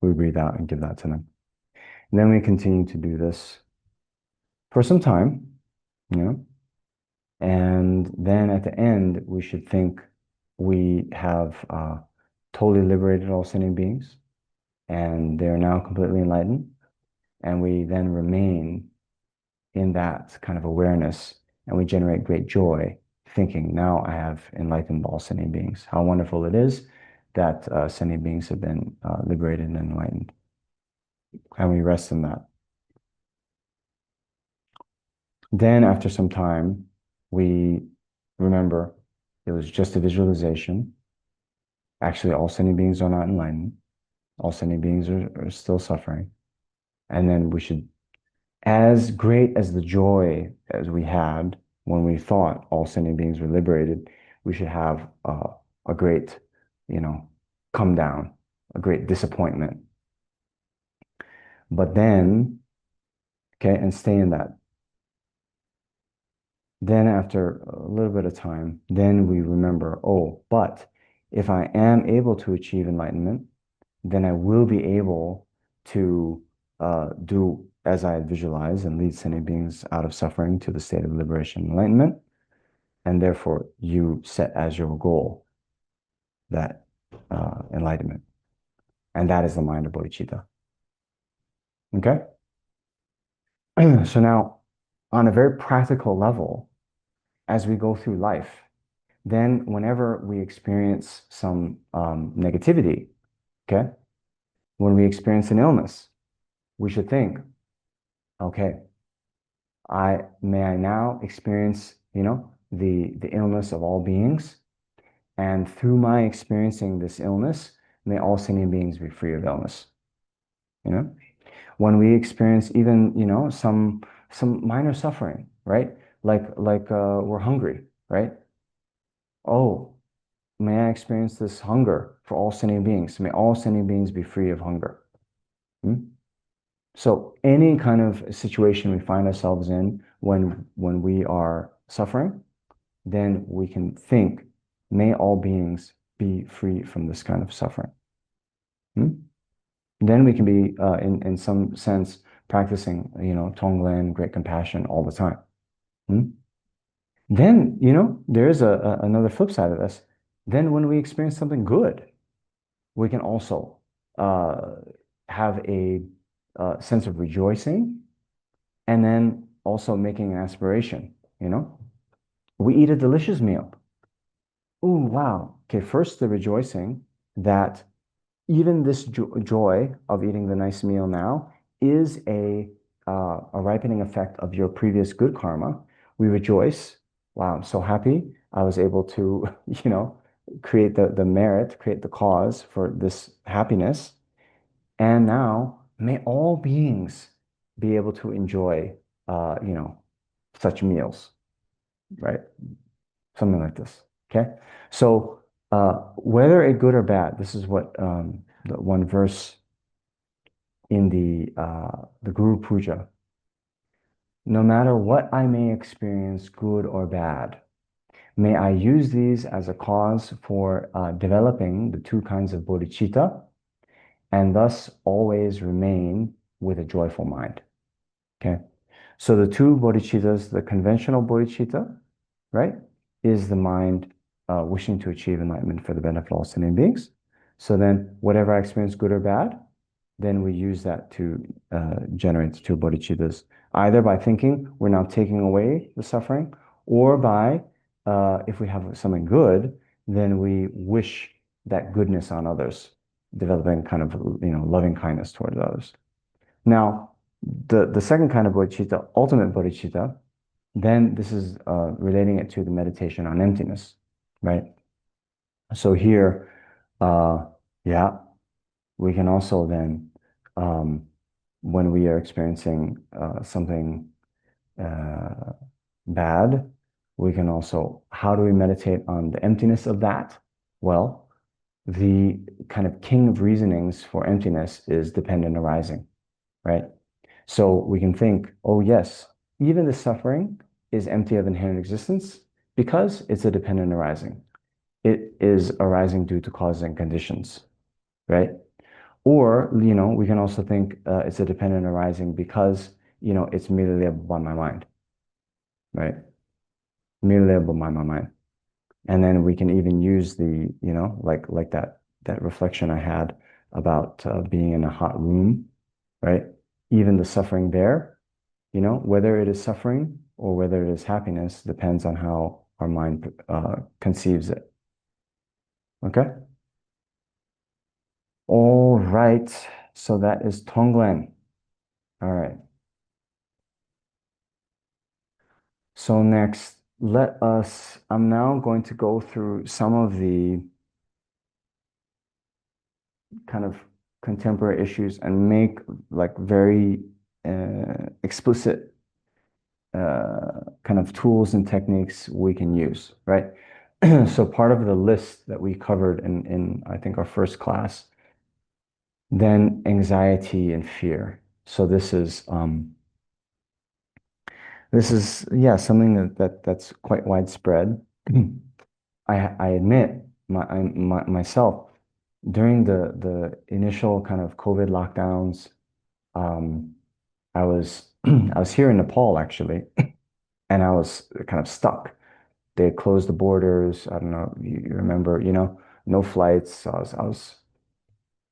We breathe out and give that to them. And then we continue to do this for some time, and then at the end, we should think we have totally liberated all sentient beings and they're now completely enlightened. And we then remain in that kind of awareness and we generate great joy thinking, now I have enlightened all sentient beings. How wonderful it is that sentient beings have been liberated and enlightened. And we rest in that. Then after some time, we remember it was just a visualization. Actually, all sentient beings are not enlightened. All sentient beings are still suffering. And then we should, as great as the joy as we had when we thought all sentient beings were liberated, we should have a great, come down, a great disappointment. But then, okay, and stay in that. Then after a little bit of time, then we remember, oh, but if I am able to achieve enlightenment, then I will be able to do as I visualize and lead sentient beings out of suffering to the state of liberation and enlightenment. And therefore, you set as your goal that enlightenment. And that is the mind of bodhicitta. Okay? So now, on a very practical level, as we go through life, then whenever we experience some negativity, okay, when we experience an illness, we should think, okay, may I now experience, the illness of all beings, And through my experiencing this illness, may all sentient beings be free of illness. You know, when we experience even, some minor suffering, right? Like we're hungry, right? Oh, may I experience this hunger for all sentient beings. May all sentient beings be free of hunger. Hmm? So any kind of situation we find ourselves in when we are suffering, then we can think, may all beings be free from this kind of suffering. Hmm? Then we can be, in some sense, practicing, Tonglen, great compassion all the time. Hmm? Then, there is another flip side of this. Then when we experience something good, we can also uh, have a sense of rejoicing and then also making an aspiration, We eat a delicious meal. Oh, wow. Okay, first the rejoicing that even this joy of eating the nice meal now is a ripening effect of your previous good karma. We rejoice. Wow, I'm so happy I was able to, create the merit, create the cause for this happiness. And now may all beings be able to enjoy, such meals, right? Something like this. Okay. So, whether a good or bad, this is what the one verse in the Guru Puja. No matter what I may experience, good or bad, may I use these as a cause for developing the two kinds of bodhicitta, and thus always remain with a joyful mind. Okay. So the two bodhicittas, the conventional bodhicitta, right, is the mind wishing to achieve enlightenment for the benefit of all sentient beings. So then, whatever I experience, good or bad, then we use that to generate the two bodhicittas, either by thinking we're now taking away the suffering, or by, if we have something good, then we wish that goodness on others, developing kind of, loving kindness towards others. Now, the second kind of bodhicitta, ultimate bodhicitta, then this is relating it to the meditation on emptiness, right? So here, uh, yeah, we can also then, um, when we are experiencing something uh, bad, we can also, how do we meditate on the emptiness of that? Well, the kind of king of reasonings for emptiness is dependent arising, right? So we can think, oh, yes, even the suffering is empty of inherent existence because it's a dependent arising. It is arising due to causes and conditions, right? Or, we can also think it's a dependent arising because, it's merely by my mind, right? Merely by my mind. And then we can even use the, like that reflection I had about being in a hot room, right? Even the suffering there, whether it is suffering or whether it is happiness depends on how our mind conceives it. Okay? All right. So that is Tonglen. All right. So next, I'm now going to go through some of the kind of contemporary issues and make like very explicit kind of tools and techniques we can use, right? So part of the list that we covered in I think our first class, then anxiety and fear. So this is yeah, something that's quite widespread. I admit myself during the initial kind of COVID lockdowns, um, I was I was here in Nepal actually, and I was kind of stuck. They had closed the borders. I don't know, you remember, no flights. So I was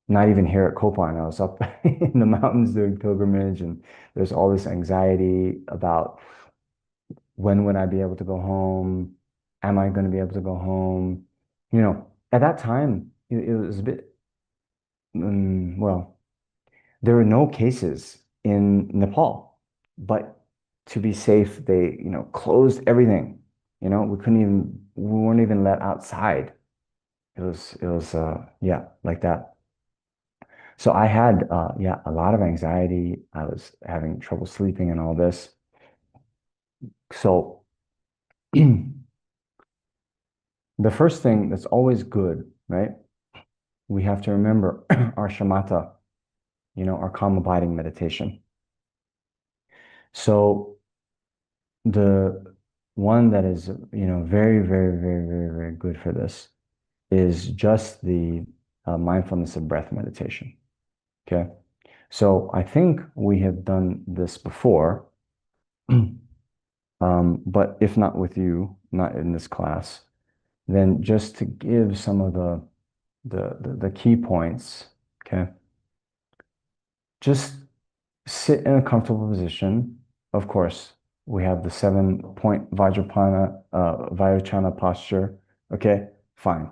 not even here at Kopan. I was up in the mountains doing pilgrimage, and there's all this anxiety about when would I be able to go home? Am I going to be able to go home? At that time, it was a bit, well, there were no cases in Nepal, but to be safe, they, closed everything. We weren't even let outside. yeah, like that. So I had yeah, a lot of anxiety. I was having trouble sleeping and all this. So the first thing that's always good, right? We have to remember our shamatha, our calm abiding meditation. So the one that is, very, very, very, very, very good for this is just the mindfulness of breath meditation. Okay. So I think we have done this before, but if not with you, not in this class, then just to give some of the key points. Okay. Just sit in a comfortable position. Of course, we have the 7-point Vajrapana posture. Okay, fine.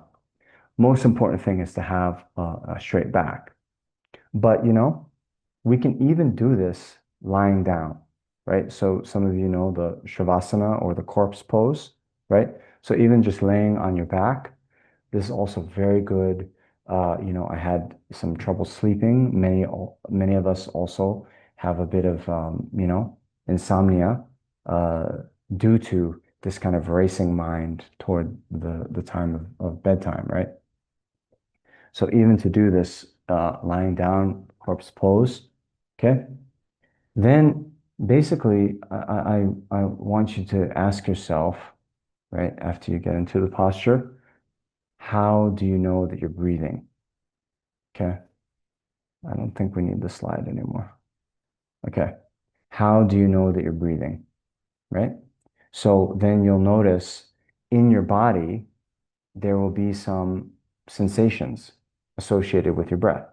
Most important thing is to have a straight back. But we can even do this lying down, right? So some of you know the Shavasana or the corpse pose, right? So even just laying on your back, this is also very good. I had some trouble sleeping. Many of us also have a bit of, insomnia uh, due to this kind of racing mind toward the time of bedtime, right? So even to do this lying down corpse pose, okay? Then basically, I want you to ask yourself, right, after you get into the posture, how do you know that you're breathing? Okay. I don't think we need the slide anymore. Okay. How do you know that you're breathing? Right? So then you'll notice in your body, there will be some sensations associated with your breath.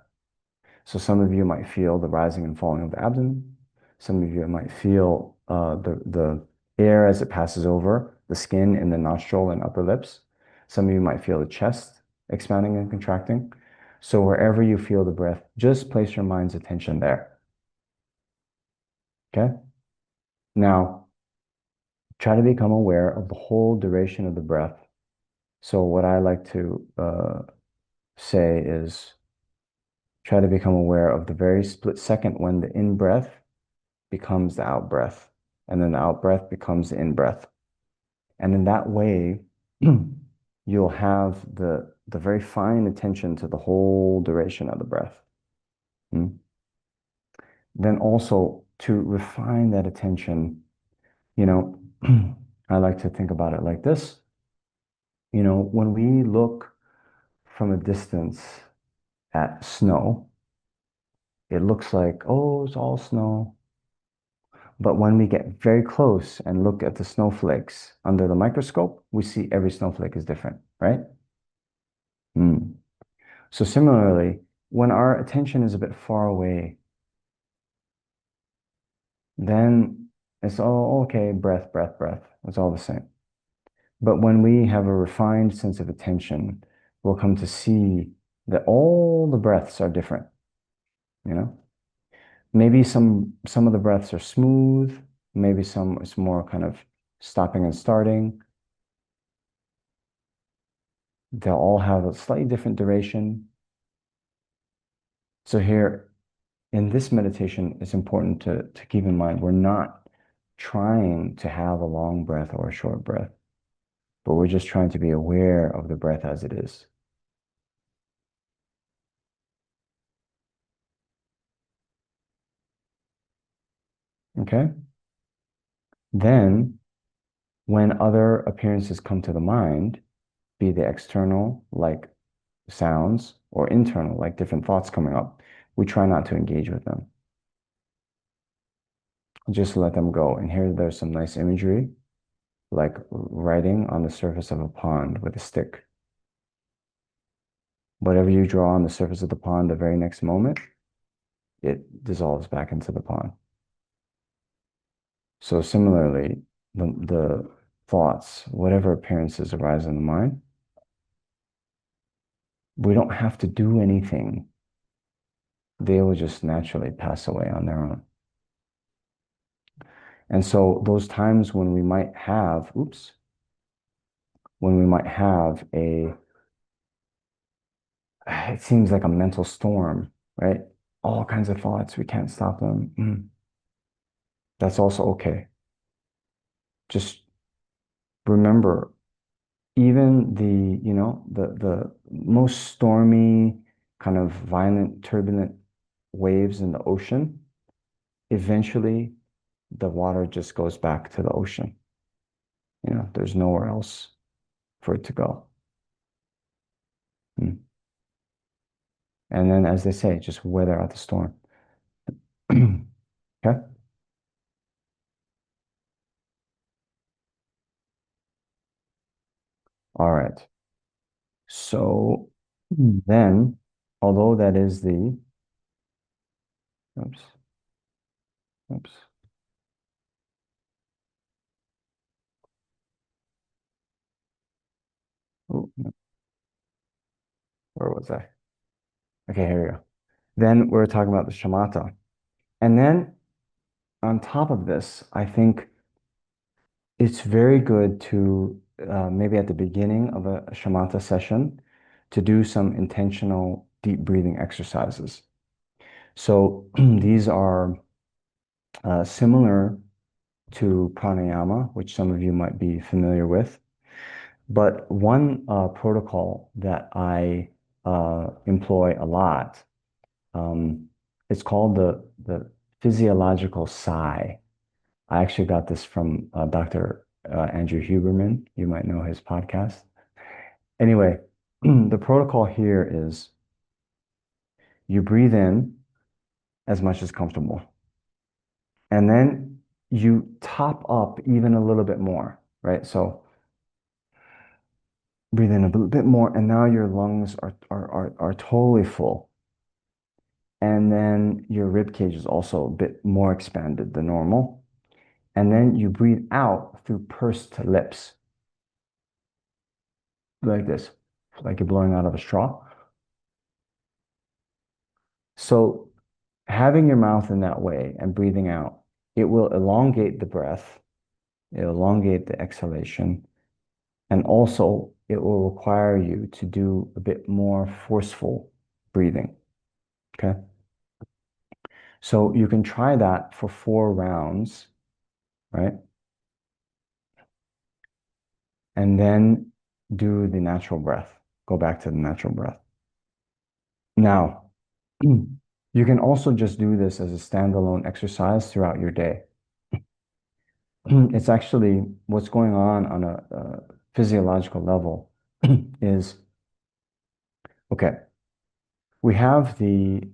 So some of you might feel the rising and falling of the abdomen. Some of you might feel the air as it passes over the skin in the nostril and upper lips. Some of you might feel the chest expanding and contracting. So wherever you feel the breath, just place your mind's attention there. Okay? Now, try to become aware of the whole duration of the breath. So what I like to say is try to become aware of the very split second when the in breath becomes the out breath, and then the out breath becomes the in breath. And in that way, you'll have the very fine attention to the whole duration of the breath. Hmm? Then also to refine that attention, you know, I like to think about it like this. When we look from a distance at snow, it looks like, oh, it's all snow. But when we get very close and look at the snowflakes under the microscope, we see every snowflake is different, right? Mm. So similarly, when our attention is a bit far away, then it's all okay, breath, breath, breath. It's all the same. But when we have a refined sense of attention, we'll come to see that all the breaths are different, you know? Maybe some of the breaths are smooth, maybe some it's more kind of stopping and starting. They'll all have a slightly different duration. So here in this meditation, it's important to keep in mind we're not trying to have a long breath or a short breath, but we're just trying to be aware of the breath as it is. Okay? Then, when other appearances come to the mind, be they external, like sounds, or internal, like different thoughts coming up, we try not to engage with them. Just let them go. And here there's some nice imagery, like writing on the surface of a pond with a stick. Whatever you draw on the surface of the pond the very next moment, it dissolves back into the pond. So similarly, the thoughts, whatever appearances arise in the mind, we don't have to do anything. They will just naturally pass away on their own. And so those times when we might have, when we might have it seems like a mental storm, right? All kinds of thoughts, we can't stop them. That's also okay. Just remember, even the most stormy, kind of violent, turbulent waves in the ocean, eventually the water just goes back to the ocean. There's nowhere else for it to go. Mm. And then, as they say, just weather out the storm. Okay. All right. So then, although that is the, oops, oops, oh, no, where was I? Okay, here we go. Then we're talking about the shamatha. And then on top of this, I think it's very good to maybe at the beginning of a shamatha session to do some intentional deep breathing exercises. So these are similar to pranayama, which some of you might be familiar with. But one protocol that I employ a lot, um, it's called the physiological sigh. I actually got this from Dr. Andrew Huberman. You might know his podcast. Anyway, the protocol here is you breathe in as much as comfortable, and then you top up even a little bit more, right? So breathe in a little bit more, and now your lungs are totally full. And then your rib cage is also a bit more expanded than normal. And then you breathe out through pursed lips, like this, like you're blowing out of a straw. So having your mouth in that way and breathing out, it will elongate the breath, it'll elongate the exhalation, and also it will require you to do a bit more forceful breathing. Okay. So you can try that for 4 rounds, right? And then do the natural breath. Go back to the natural breath. Now, you can also just do this as a standalone exercise throughout your day. It's actually what's going on a physiological level is okay, we have the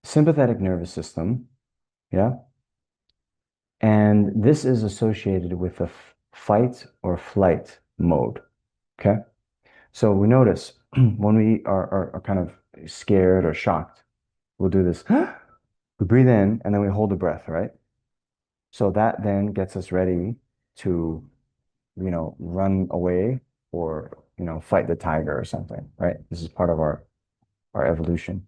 sympathetic nervous system, yeah, and this is associated with the fight or flight mode, okay? So we notice when we are kind of scared or shocked, we'll do this. We breathe in and then we hold the breath, right? So that then gets us ready to, run away or, fight the tiger or something, right? This is part of our evolution.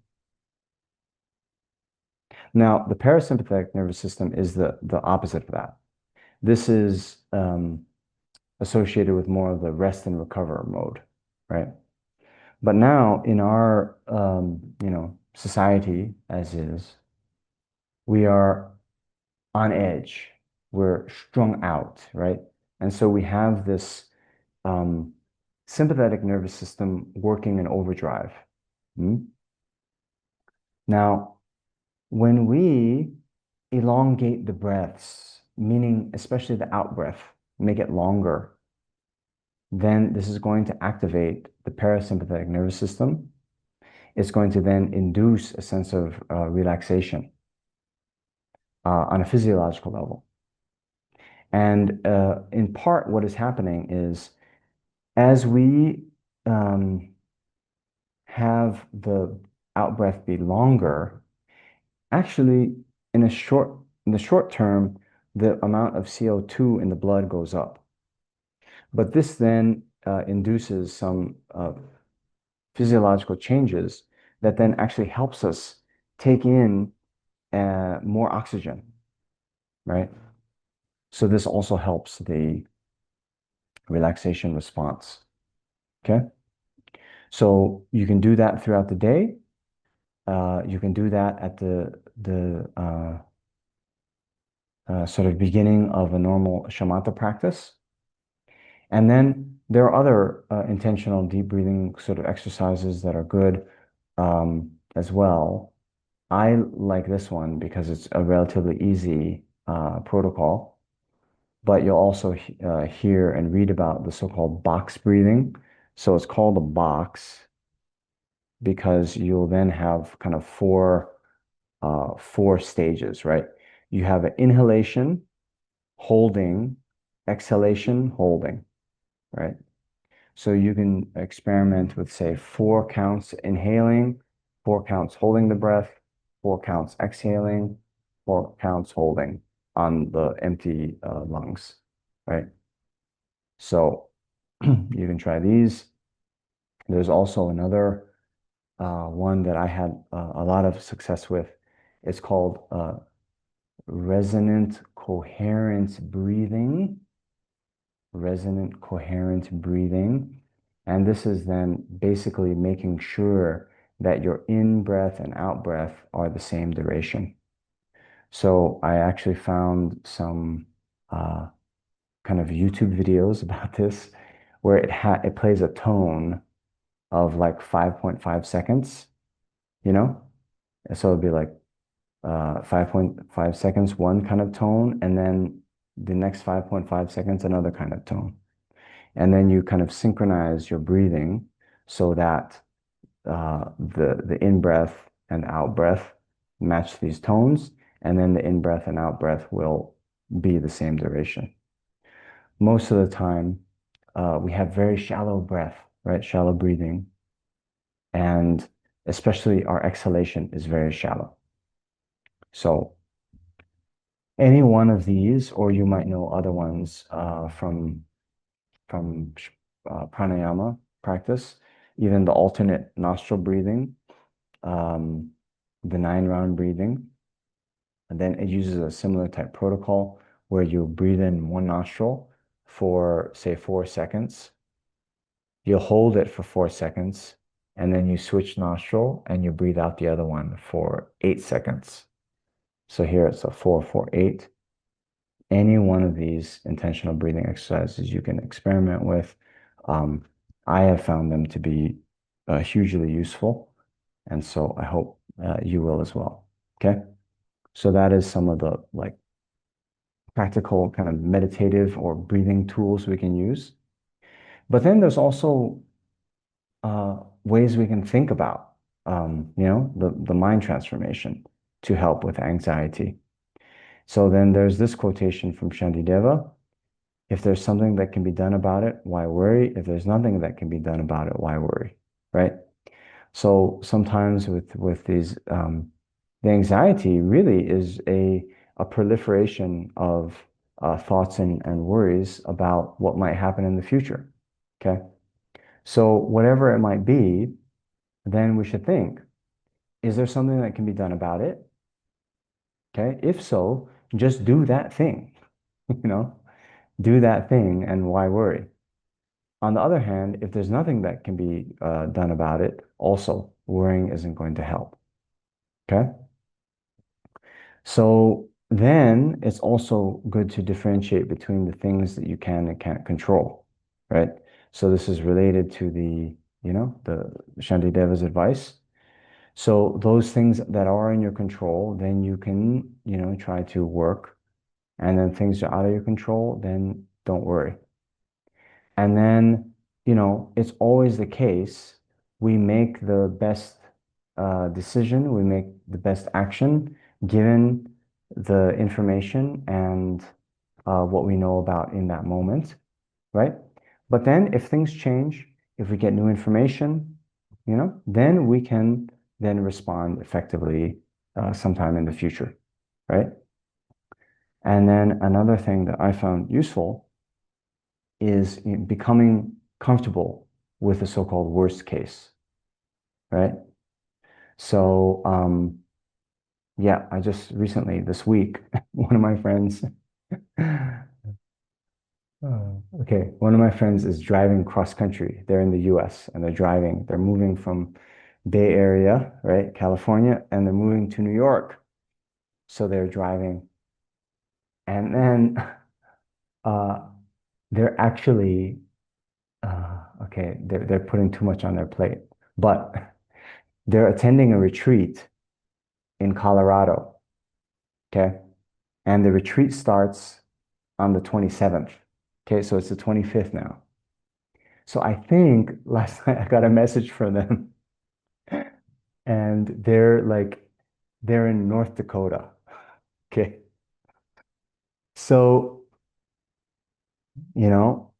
Now, the parasympathetic nervous system is the opposite of that. This is associated with more of the rest and recover mode, right? But now in our society as is, we are on edge. We're strung out, right? And so we have this um, sympathetic nervous system working in overdrive. Hmm? Now, when we elongate the breaths, meaning especially the out breath, make it longer, then this is going to activate the parasympathetic nervous system. It's going to then induce a sense of relaxation on a physiological level. And in part, what is happening is as we um, have the out breath be longer, actually, in the short term, the amount of CO2 in the blood goes up. But this then induces some physiological changes that then actually helps us take in more oxygen, right? So this also helps the relaxation response. Okay. So you can do that throughout the day. You can do that at the sort of beginning of a normal shamatha practice. And then there are other intentional deep breathing sort of exercises that are good as well. I like this one because it's a relatively easy protocol, but you'll also hear and read about the so-called box breathing. So it's called a box because you'll then have kind of four stages, right? You have an inhalation, holding, exhalation, holding, right? So you can experiment with, say, 4 counts inhaling, 4 counts holding the breath, 4 counts exhaling, 4 counts holding on the empty lungs, right? So you can try these. There's also another one that I had a lot of success with. It's called resonant coherent breathing. Resonant coherent breathing. And this is then basically making sure that your in breath and out breath are the same duration. So I actually found some kind of YouTube videos about this where it plays a tone of like 5.5 seconds, you know? So it'd be like 5.5 seconds, one kind of tone, and then the next 5.5 seconds, another kind of tone. And then you kind of synchronize your breathing so that the in breath and out breath match these tones, and then the in breath and out breath will be the same duration. Most of the time, we have very shallow breath, right? Shallow breathing, and especially our exhalation is very shallow. So any one of these, or you might know other ones from pranayama practice, even the alternate nostril breathing, um, the 9 round breathing. And then it uses a similar type protocol where you breathe in one nostril for, say, 4 seconds. You'll hold it for 4 seconds, and then you switch nostril and you breathe out the other one for 8 seconds. So here it's a 4-4-8. Any one of these intentional breathing exercises you can experiment with. Um, I have found them to be hugely useful, and so I hope you will as well. Okay, so that is some of the like practical kind of meditative or breathing tools we can use. But then there's also ways we can think about, the mind transformation to help with anxiety. So then there's this quotation from Shantideva. If there's something that can be done about it, why worry? If there's nothing that can be done about it, why worry? Right? So sometimes with these, the anxiety really is a proliferation of thoughts and worries about what might happen in the future. Okay. So whatever it might be, then we should think, is there something that can be done about it? Okay. If so, just do that thing, you know, do that thing and why worry? On the other hand, if there's nothing that can be done about it, also worrying isn't going to help. Okay. So then it's also good to differentiate between the things that you can and can't control, right? So this is related to the Shantideva's advice. So those things that are in your control, then you can, try to work. And then things are out of your control, then don't worry. And then, it's always the case. We make the best decision, we make the best action given the information and what we know about in that moment, right? But then if things change, if we get new information, then we can then respond effectively sometime in the future, right? And then another thing that I found useful is becoming comfortable with the so-called worst case, right? So, yeah, I just recently, this week, one of my friends, Okay, one of my friends is driving cross country. They're in the US and they're driving. They're moving from Bay Area, right, California, and they're moving to New York. So they're driving. And then uh, they're actually, okay, they're putting too much on their plate, but they're attending a retreat in Colorado, okay? And the retreat starts on the 27th. Okay, so it's the 25th now. So I think last night I got a message from them and they're in North Dakota. Okay. So, you know,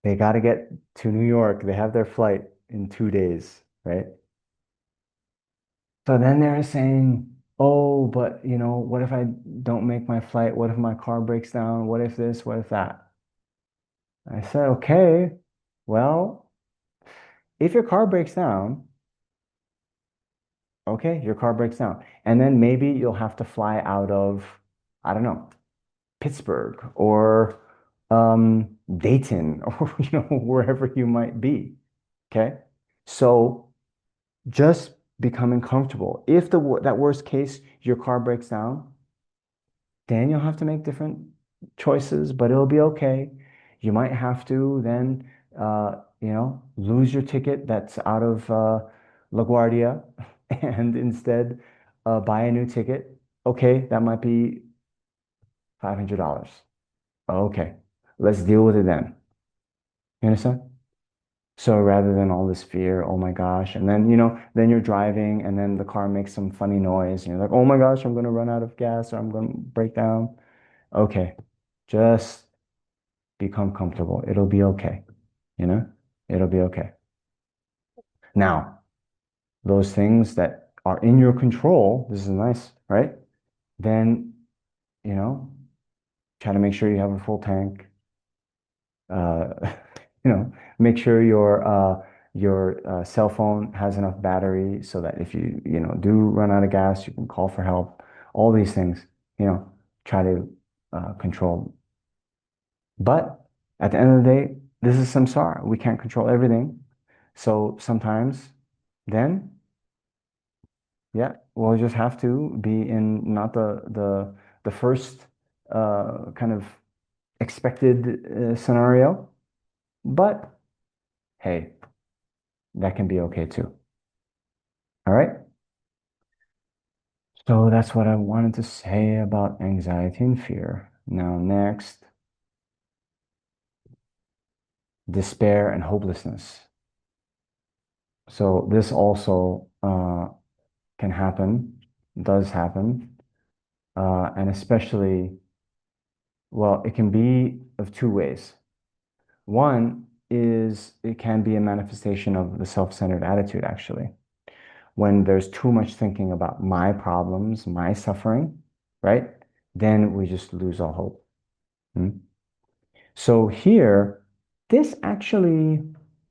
they got to get to New York. They have their flight in 2 days, right? So then they're saying, oh, but what if I don't make my flight? What if my car breaks down? What if this? What if that? I said, okay, well, if your car breaks down, okay, your car breaks down. And then maybe you'll have to fly out of, I don't know, Pittsburgh or Dayton or wherever you might be. Okay. So just becoming comfortable. If that worst case, your car breaks down, then you'll have to make different choices, but it'll be okay. You might have to then, lose your ticket that's out of LaGuardia and instead buy a new ticket. Okay, that might be $500. Okay, let's deal with it then. You understand? So rather than all this fear, oh my gosh, and then then you're driving and then the car makes some funny noise and you're like, oh my gosh, I'm gonna run out of gas or I'm gonna break down. Okay, just become comfortable. It'll be okay. You know, it'll be okay. Now, those things that are in your control, this is nice, right? Then, you know, try to make sure you have a full tank. Uh, make sure your cell phone has enough battery so that if you do run out of gas, you can call for help. All these things, try to control. But at the end of the day, this is samsara. We can't control everything. So sometimes then, yeah, we'll just have to be in not the first kind of expected scenario, but hey, that can be okay too. All right. So that's what I wanted to say about anxiety and fear. Now, next, despair and hopelessness. So this also can happen, does happen, and especially, well, it can be of two ways. One is it can be a manifestation of the self-centered attitude, actually. When there's too much thinking about my problems, my suffering, right? Then we just lose all hope. Hmm? So here, this actually,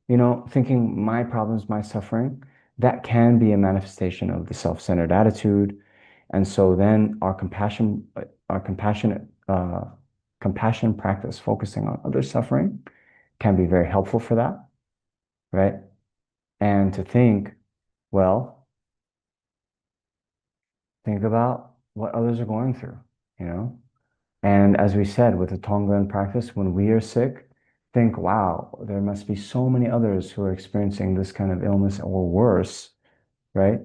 thinking my problems, my suffering, that can be a manifestation of the self-centered attitude. And so then our compassion practice, focusing on other suffering, can be very helpful for that, right? And to think, well, think about what others are going through, you know? And as we said, with the Tonglen practice, when we are sick, think, wow, there must be so many others who are experiencing this kind of illness or worse, right?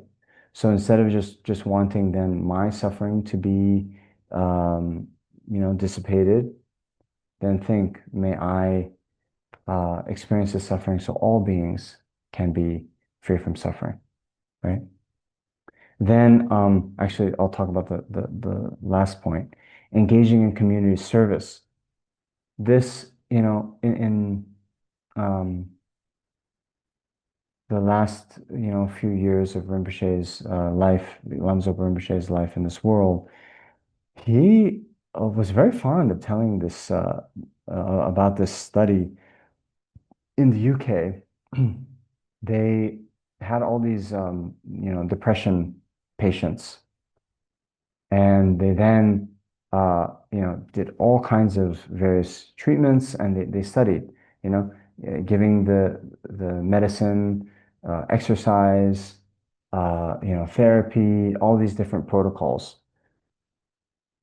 So instead of just wanting then my suffering to be, dissipated, then think, may I experience this suffering so all beings can be free from suffering, right? Then, actually, I'll talk about the last point, engaging in community service. This, in the last, few years of Rinpoche's life, Lamzo Rinpoche's life in this world, he was very fond of telling this about this study in the UK. They had all these, depression patients, and they then did all kinds of various treatments, and they studied, giving the medicine, exercise, therapy, all these different protocols.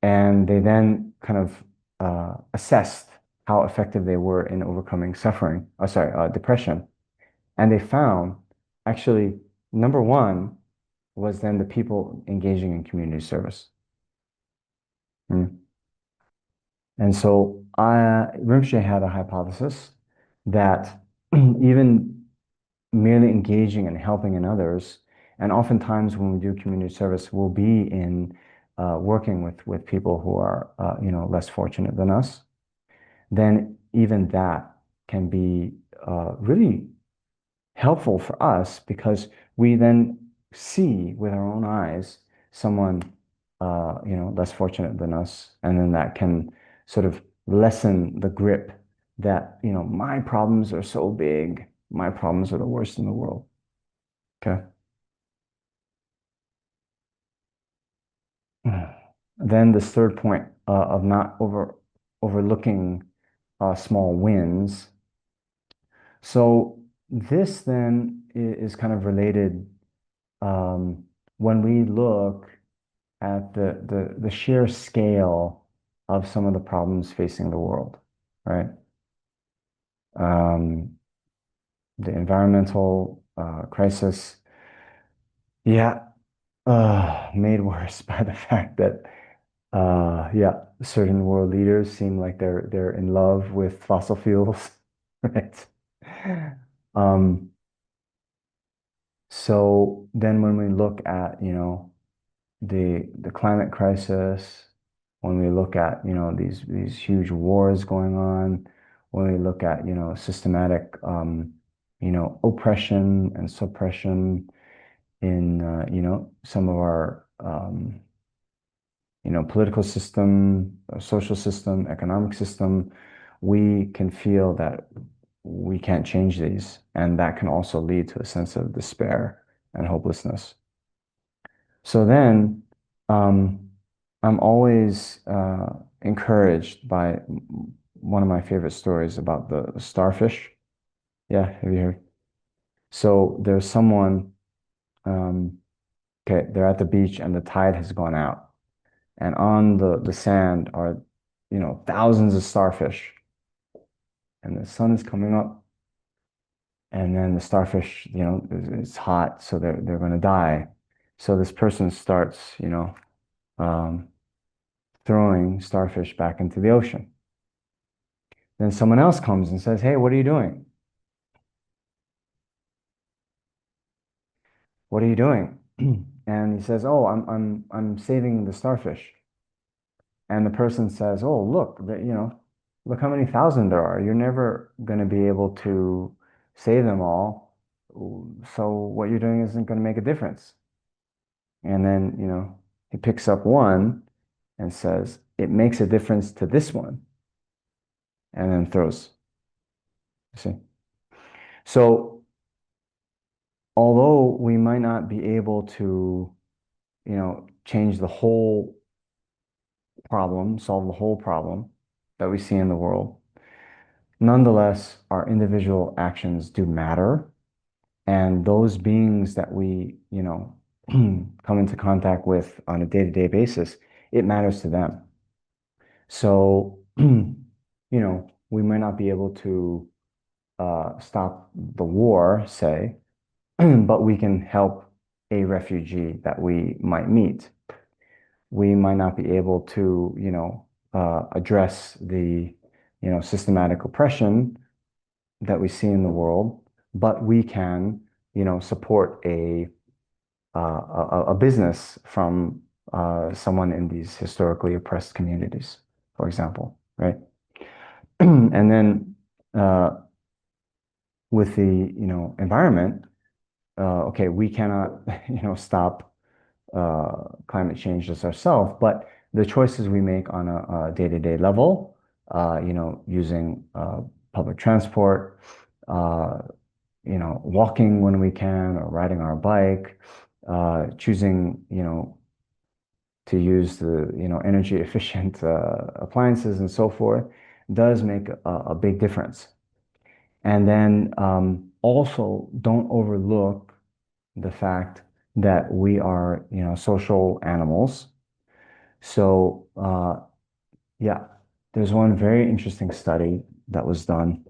And they then kind of assessed how effective they were in overcoming suffering, depression. And they found actually number one was then the people engaging in community service. Mm. And so Rinpoche had a hypothesis that even merely engaging and helping in others, and oftentimes when we do community service, we'll be in working with people who are less fortunate than us, then even that can be really helpful for us because we then see with our own eyes someone less fortunate than us, and then that can sort of lessen the grip that my problems are so big, my problems are the worst in the world. Okay. Then this third point of not overlooking small wins. So this then is kind of related um, when we look at the sheer scale of some of the problems facing the world, right? Um, the environmental crisis, yeah, made worse by the fact that yeah, certain world leaders seem like they're in love with fossil fuels, right? Um, so then when we look at, the climate crisis, when we look at, these huge wars going on, when we look at, systematic, oppression and suppression in, some of our, political system, social system, economic system, we can feel that we can't change these. And that can also lead to a sense of despair and hopelessness. So then, I'm always encouraged by one of my favorite stories about the starfish. Yeah, have you heard? So there's someone, um, okay, they're at the beach and the tide has gone out. And on the sand are, thousands of starfish. And the sun is coming up, and then the starfish, it's hot, so they're going to die. So this person starts, um, throwing starfish back into the ocean. Then someone else comes and says, "Hey, what are you doing? What are you doing?" And he says, "Oh, I'm saving the starfish." And the person says, "Oh, look, look how many thousand there are. You're never going to be able to save them all. So what you're doing isn't going to make a difference." And then, he picks up one and says, "It makes a difference to this one," and then throws. You see? So although we might not be able to, change the whole problem, solve the whole problem that we see in the world, nonetheless, our individual actions do matter. And those beings that we, come into contact with on a day-to-day basis, it matters to them. So, we might not be able to stop the war, say, but we can help a refugee that we might meet. We might not be able to, address the, systematic oppression that we see in the world, but we can, support a business from someone in these historically oppressed communities, for example, right? And then with the, environment, okay, we cannot, stop climate change just ourselves, but the choices we make on a day-to-day level, using public transport, uh, walking when we can, or riding our bike, choosing, to use the, energy efficient appliances and so forth does make a big difference. And then also don't overlook the fact that we are, social animals. So yeah, there's one very interesting study that was done.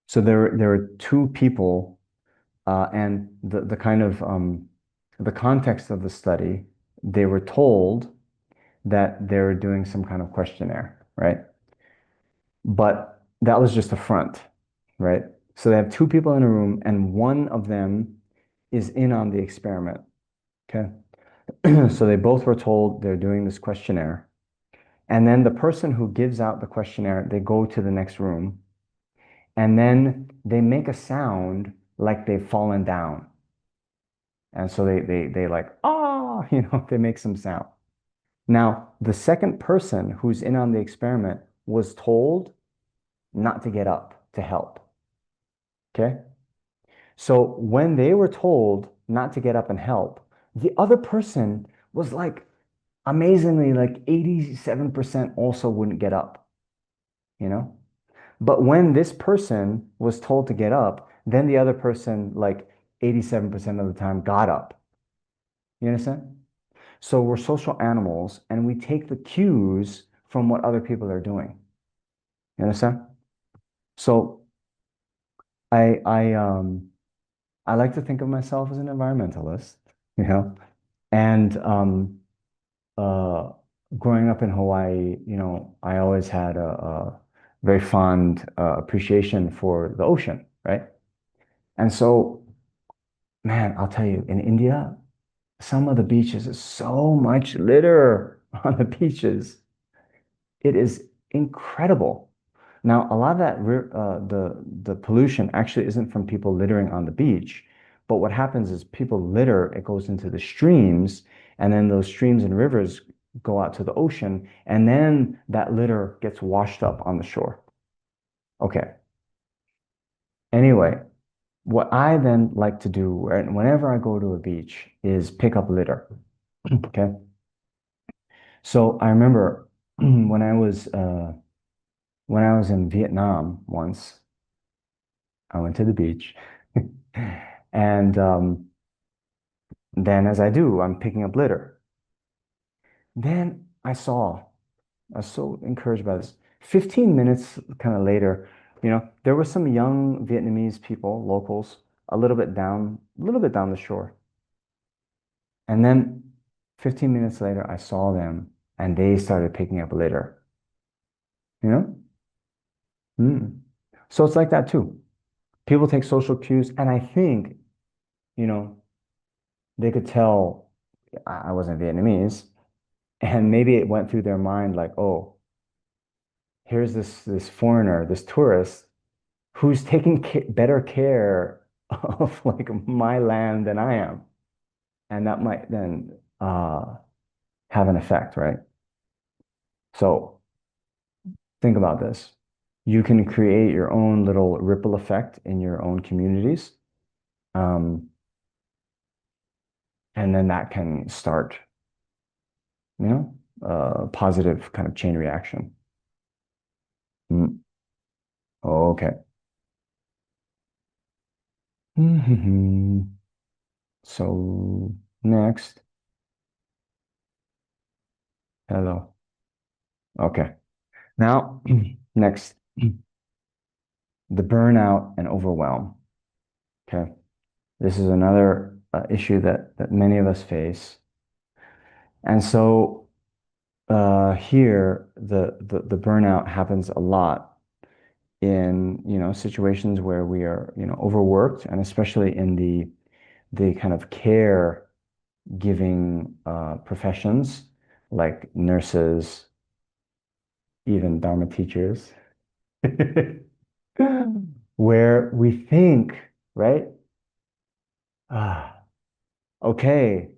So there were two people, and the kind of the context of the study, they were told that they were doing some kind of questionnaire, right? But that was just a front, right? So they have two people in a room, and one of them is in on the experiment. Okay. So they both were told they're doing this questionnaire. And then the person who gives out the questionnaire, they go to the next room, and then they make a sound like they've fallen down. And so they like, ah, they make some sound. Now, the second person who's in on the experiment was told not to get up to help. Okay. So when they were told not to get up and help, the other person was like amazingly like 87% also wouldn't get up, you know? But when this person was told to get up, then the other person like 87% of the time got up. You understand? So we're social animals and we take the cues from what other people are doing. You understand? So I I um I like to think of myself as an environmentalist, you know, and uh, growing up in Hawaii, I always had a very fond appreciation for the ocean, right? And so, man, I'll tell you, in India, some of the beaches is so much litter on the beaches. It is incredible. Now, a lot of that the pollution actually isn't from people littering on the beach, but what happens is people litter, it goes into the streams, and then those streams and rivers go out to the ocean, and then that litter gets washed up on the shore. Okay. Anyway, what I then like to do whenever I go to a beach is pick up litter. Okay. So I remember when I was in Vietnam once, I went to the beach. And then, as I do, I'm picking up litter. Then I was so encouraged by this. 15 minutes kind of later, there were some young Vietnamese people, locals, a little bit down the shore. And then 15 minutes later, I saw them and they started picking up litter, you know? Mm. So it's like that too. People take social cues, and I think, you know, they could tell I wasn't Vietnamese, and maybe it went through their mind like, oh, here's this foreigner, this tourist who's taking better care of like my land than I am, and that might then have an effect, right? So think about this. You can create your own little ripple effect in your own communities, um, and then that can start, a positive kind of chain reaction. Mm. Okay. So next, hello. Okay. Now, next, the burnout and overwhelm. Okay. This is another issue that many of us face. And so here, the burnout happens a lot in, situations where we are, overworked, and especially in the kind of care giving professions like nurses, even Dharma teachers, where we think, right? Ah, okay,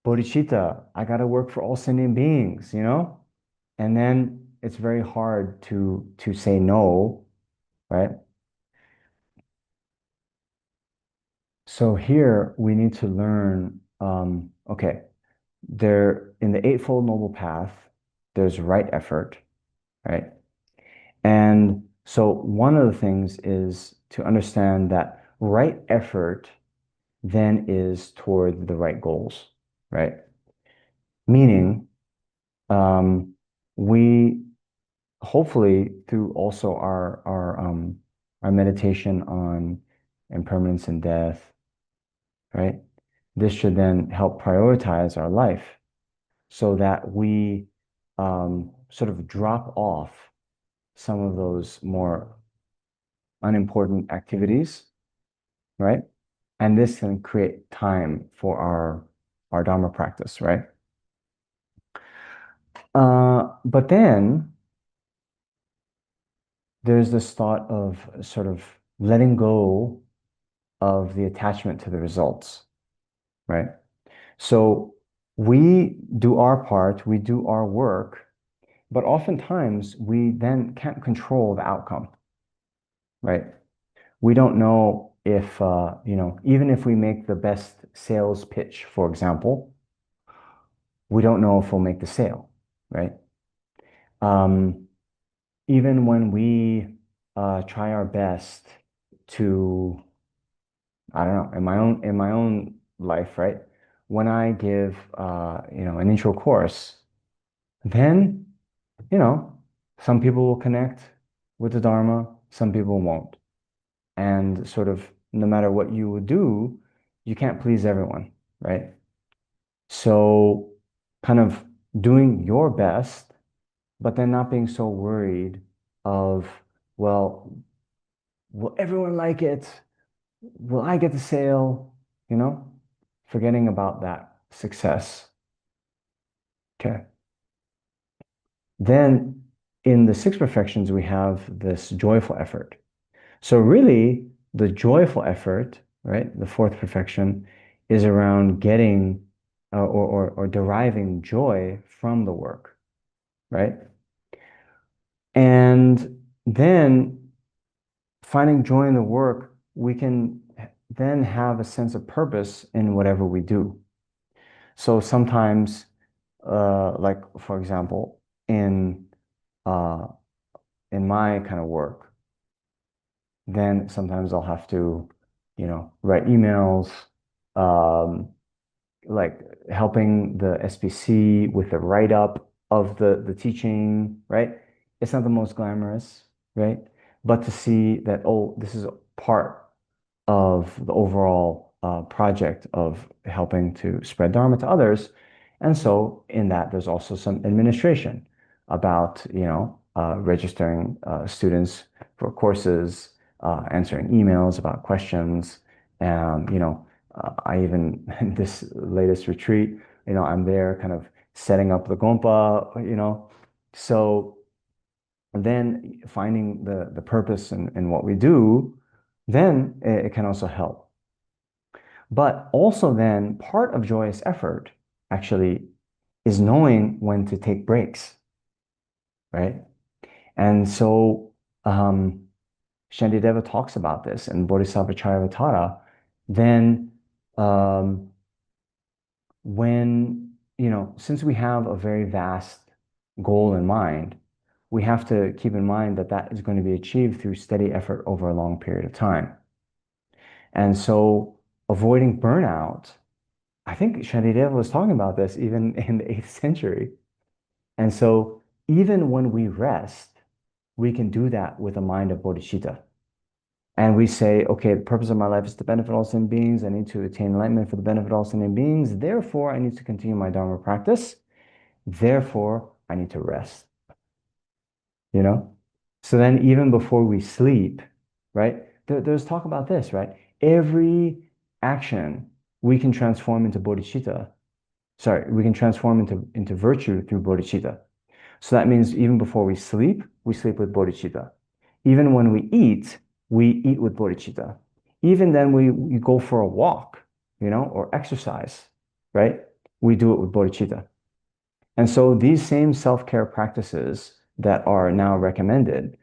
bodhicitta, I got to work for all sentient beings, And then it's very hard to say no, right? So here we need to learn, okay, there in the Eightfold Noble Path, there's right effort, right? And so one of the things is to understand that right effort then is toward the right goals, right? Meaning, um, we hopefully through also our meditation on impermanence and death, right? This should then help prioritize our life so that we sort of drop off some of those more unimportant activities, right? And this can create time for our Dharma practice, right? But then there's this thought of sort of letting go of the attachment to the results, right? So we do our part, we do our work, but oftentimes we then can't control the outcome, right? We don't know if, even if we make the best sales pitch, for example, we don't know if we'll make the sale, right? Um, Even when we try our best to, I don't know, in my own life, right? When I give an intro course, then, you know, some people will connect with the Dharma, some people won't. And sort of no matter what you would do, you can't please everyone, right? So kind of doing your best, but then not being so worried of, well, will everyone like it? Will I get the sale? You know, forgetting about that success. Okay. Then in the six perfections, we have this joyful effort. So really, the joyful effort, right, the fourth perfection, is around getting or deriving joy from the work, right? And then finding joy in the work, we can then have a sense of purpose in whatever we do. So sometimes, like for example, in uh, in my kind of work, then sometimes I'll have to, write emails, um, like helping the SPC with the write-up of the teaching, right? It's not the most glamorous, right? But to see that, oh, this is a part of the overall project of helping to spread Dharma to others. And so in that, there's also some administration about, registering students for courses, answering emails about questions. I even, this latest retreat, I'm there kind of setting up the Gompa, So then finding the purpose in what we do, then it can also help. But also then part of joyous effort actually is knowing when to take breaks, right? And so Shantideva talks about this in Bodhisattva Charyavatara. Then um, when, since we have a very vast goal in mind, we have to keep in mind that that is going to be achieved through steady effort over a long period of time. And so avoiding burnout, I think Shantideva was talking about this even in the 8th century. And so even when we rest, we can do that with a mind of bodhicitta. And we say, okay, the purpose of my life is to benefit all sentient beings. I need to attain enlightenment for the benefit of all sentient beings. Therefore, I need to continue my Dharma practice. Therefore, I need to rest, you know? So then even before we sleep, right? There's talk about this, right? Every action we can transform into bodhicitta. Sorry, we can transform into virtue through bodhicitta. So that means even before we sleep with bodhicitta. Even when we eat with bodhicitta. Even then we go for a walk, or exercise, right? We do it with bodhicitta. And so these same self-care practices that are now recommended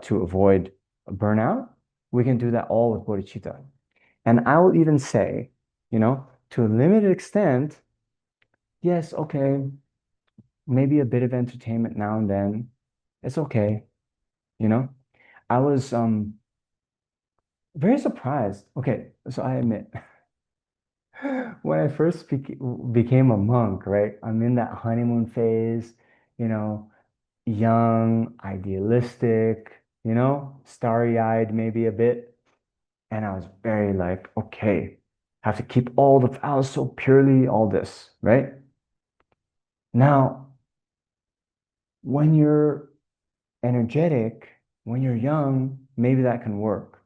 to avoid burnout, we can do that all with bodhicitta. And I will even say, to a limited extent, yes, okay, maybe a bit of entertainment now and then. It's okay, you know. I was very surprised. Okay, so I admit, when I first became a monk, right? I'm in that honeymoon phase, you know, young, idealistic, starry-eyed maybe a bit. And I was very like, okay, have to keep all the vows so purely, all this, right? Now, when you're energetic, when you're young, maybe that can work.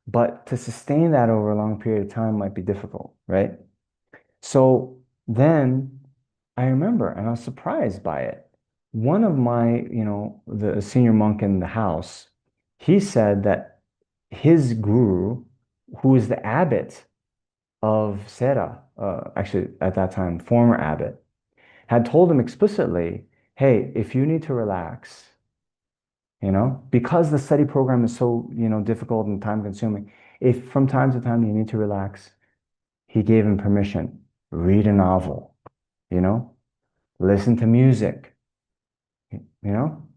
But to sustain that over a long period of time might be difficult, right? So then I remember, and I was surprised by it. One of my, the senior monk in the house, he said that his guru, who is the abbot of Sera, actually at that time, former abbot, had told him explicitly, hey, if you need to relax, because the study program is so, difficult and time consuming, if from time to time you need to relax, he gave him permission. Read a novel, you know, listen to music,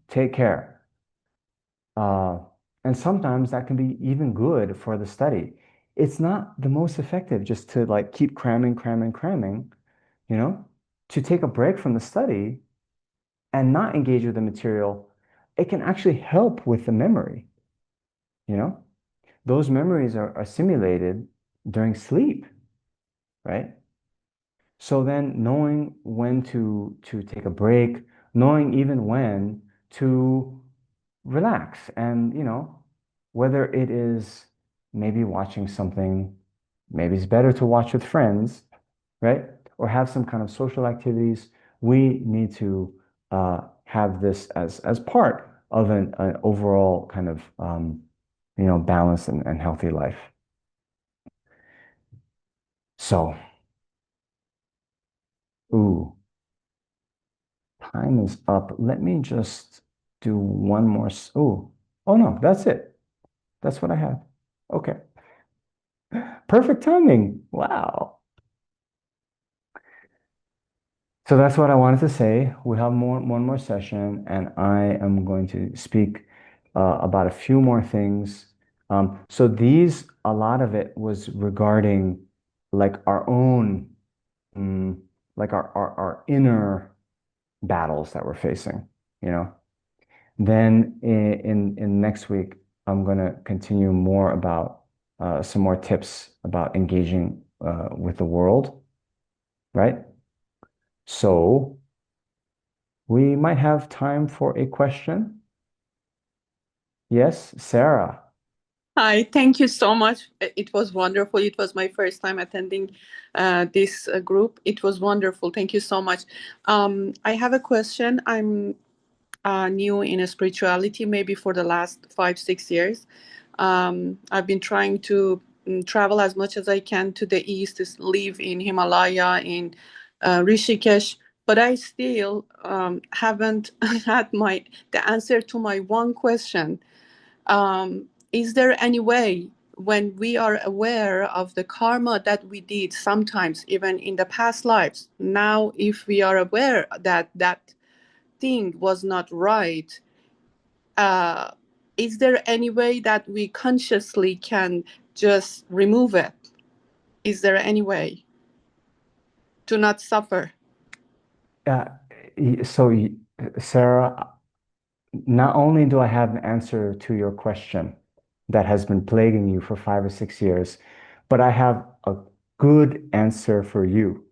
take care. Uh, and sometimes that can be even good for the study. It's not the most effective just to like keep cramming, cramming, cramming, you know, to take a break from the study and not engage with the material. It can actually help with the memory, you know. Those memories are simulated during sleep, right? So then knowing when to take a break, knowing even when to relax and, whether it is maybe watching something, maybe it's better to watch with friends, right? Or have some kind of social activities. We need to have this as part of an overall kind of balanced and healthy life. So, ooh, time is up. Let me just do one more. Oh no, that's it. That's what I have. Okay. Perfect timing. Wow. So that's what I wanted to say. We have one more session, and I am going to speak about a few more things. So a lot of it was regarding like our own, mm, like our inner battles that we're facing, you know. Then in next week, I'm going to continue more about some more tips about engaging with the world, right? So we might have time for a question. Yes, Sarah. Hi, thank you so much. It was wonderful. It was my first time attending this group. It was wonderful. Thank you so much. I have a question. I'm new in spirituality, maybe for the last 5, 6 years. I've been trying to travel as much as I can to the east, to live in Himalaya, in Rishikesh, but I still haven't had the answer to my one question. Is there any way, when we are aware of the karma that we did sometimes even in the past lives, now if we are aware that that thing was not right, uh, is there any way that we consciously can just remove it? Is there any way to not suffer? Uh, so, Sarah, not only do I have an answer to your question that has been plaguing you for 5 or 6 years, but I have a good answer for you.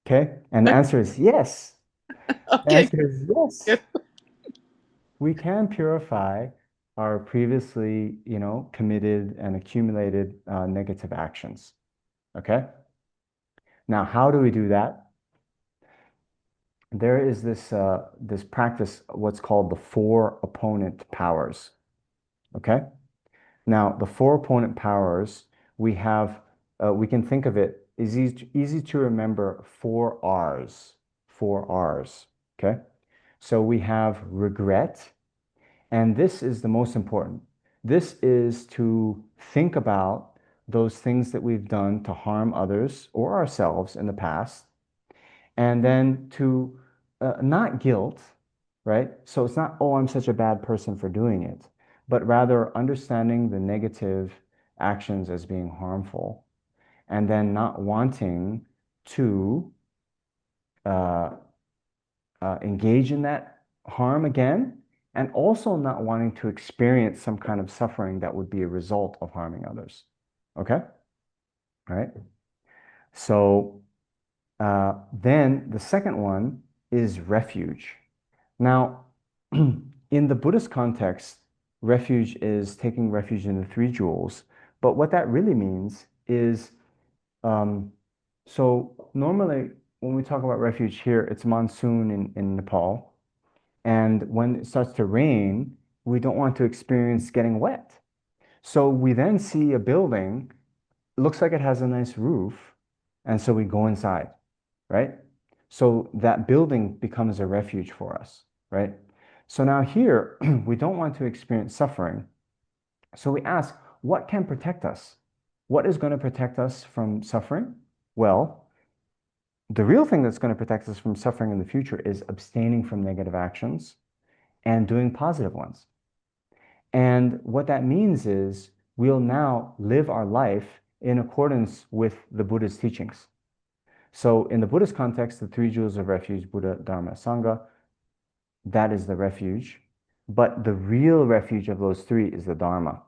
Okay? And the answer is yes. The Okay, answer is yes. good. We can purify our previously, committed and accumulated negative actions. Okay? Now, how do we do that? There is this practice, what's called the four opponent powers. Okay? Now, the four opponent powers, we can think of it is easy to remember four R's. Four R's. Okay? So we have regret, and this is the most important. This is to think about those things that we've done to harm others or ourselves in the past, and then to not guilt, right? So it's not, oh, I'm such a bad person for doing it, but rather understanding the negative actions as being harmful, and then not wanting to uh, engage in that harm again, and also not wanting to experience some kind of suffering that would be a result of harming others. Okay? All right. So then the second one is refuge. Now, in the Buddhist context, refuge is taking refuge in the three jewels. But what that really means is, so normally when we talk about refuge here, it's monsoon in Nepal. And when it starts to rain, we don't want to experience getting wet. So we then see a building, it looks like it has a nice roof, and so we go inside, right? So that building becomes a refuge for us, right? So now here, we don't want to experience suffering. So we ask, what can protect us? What is going to protect us from suffering? Well, the real thing that's going to protect us from suffering in the future is abstaining from negative actions and doing positive ones. And what that means is we'll now live our life in accordance with the Buddha's teachings. So in the Buddhist context, the three jewels of refuge, Buddha, Dharma, Sangha, that is the refuge. But the real refuge of those three is the Dharma.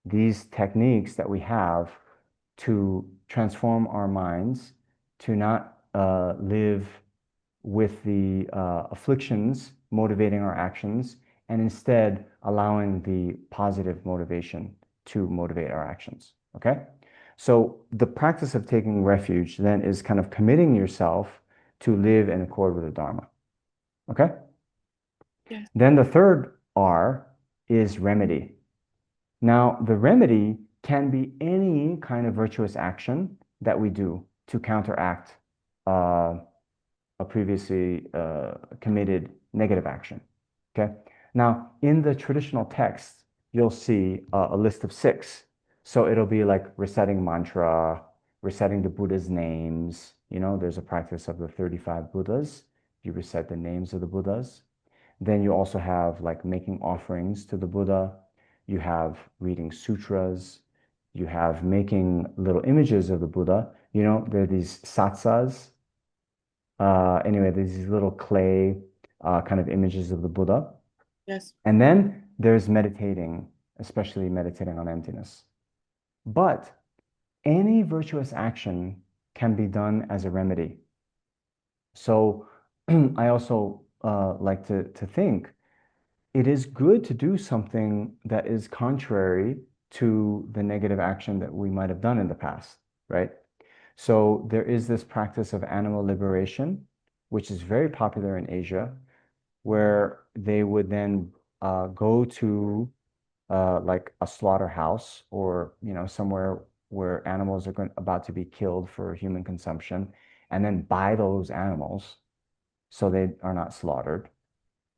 These techniques that we have to transform our minds, to not live with the afflictions motivating our actions, and instead allowing the positive motivation to motivate our actions. Okay? So the practice of taking refuge then is kind of committing yourself to live in accord with the Dharma. Okay? Yes. Then the third R is remedy. Now, the remedy can be any kind of virtuous action that we do to counteract a previously committed negative action. Okay. Now, in the traditional text, you'll see a list of 6. So it'll be like reciting mantra, reciting the Buddha's names. You know, there's a practice of the 35 Buddhas. You recite the names of the Buddhas. Then you also have like making offerings to the Buddha. You have reading sutras. You have making little images of the Buddha. You know, there are these satsas. Anyway, there's these little clay kind of images of the Buddha. Yes. And then there's meditating, especially meditating on emptiness. But any virtuous action can be done as a remedy. So I also like to think it is good to do something that is contrary to the negative action that we might have done in the past, right? So there is this practice of animal liberation, which is very popular in Asia, where they would then go to like a slaughterhouse or somewhere where animals are about to be killed for human consumption, and then buy those animals so they are not slaughtered,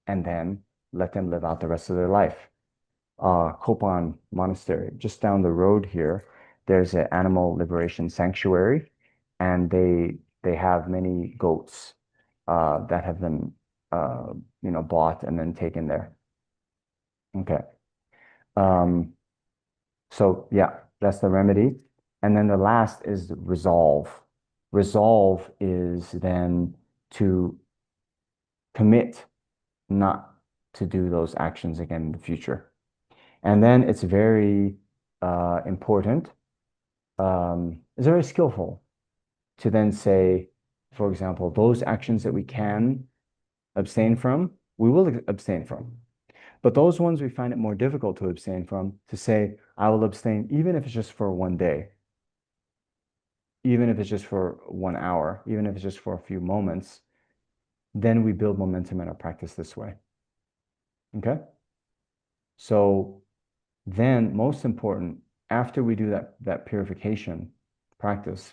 and then let them live out the rest of their life. Kopan Monastery, just down the road here, there's an animal liberation sanctuary, and they have many goats that have been bought and then taken there. Okay. Um, so yeah, that's the remedy. And then the last is resolve. Resolve is then to commit not to do those actions again in the future. And then it's very important, it's very skillful to then say, for example, those actions that we can abstain from, we will abstain from. But those ones we find it more difficult to abstain from, to say, I will abstain even if it's just for one day, even if it's just for 1 hour, even if it's just for a few moments, then we build momentum in our practice this way. Okay? So then, most important, after we do that purification practice,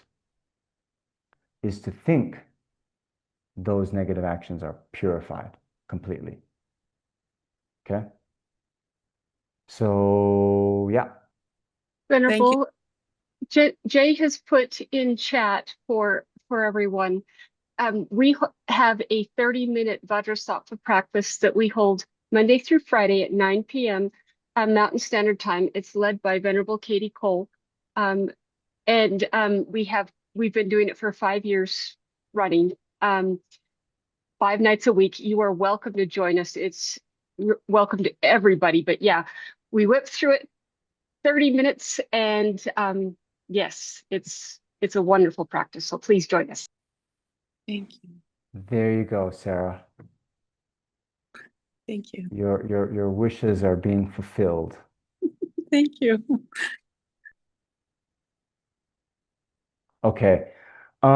is to think those negative actions are purified completely. Okay? So, yeah. Thank you. Venerable, Jay has put in chat for everyone. We have a 30-minute Vajrasattva practice that we hold Monday through Friday at 9 p.m. Mountain Standard Time. It's led by Venerable Katie Cole. And we've been doing it for 5 years running, 5 nights a week. You are welcome to join us. It's welcome to everybody. But yeah, we whip through it 30 minutes, and yes, it's a wonderful practice. So please join us. Thank you. There you go, Sarah. Thank you. Your wishes are being fulfilled. Thank you. Okay. We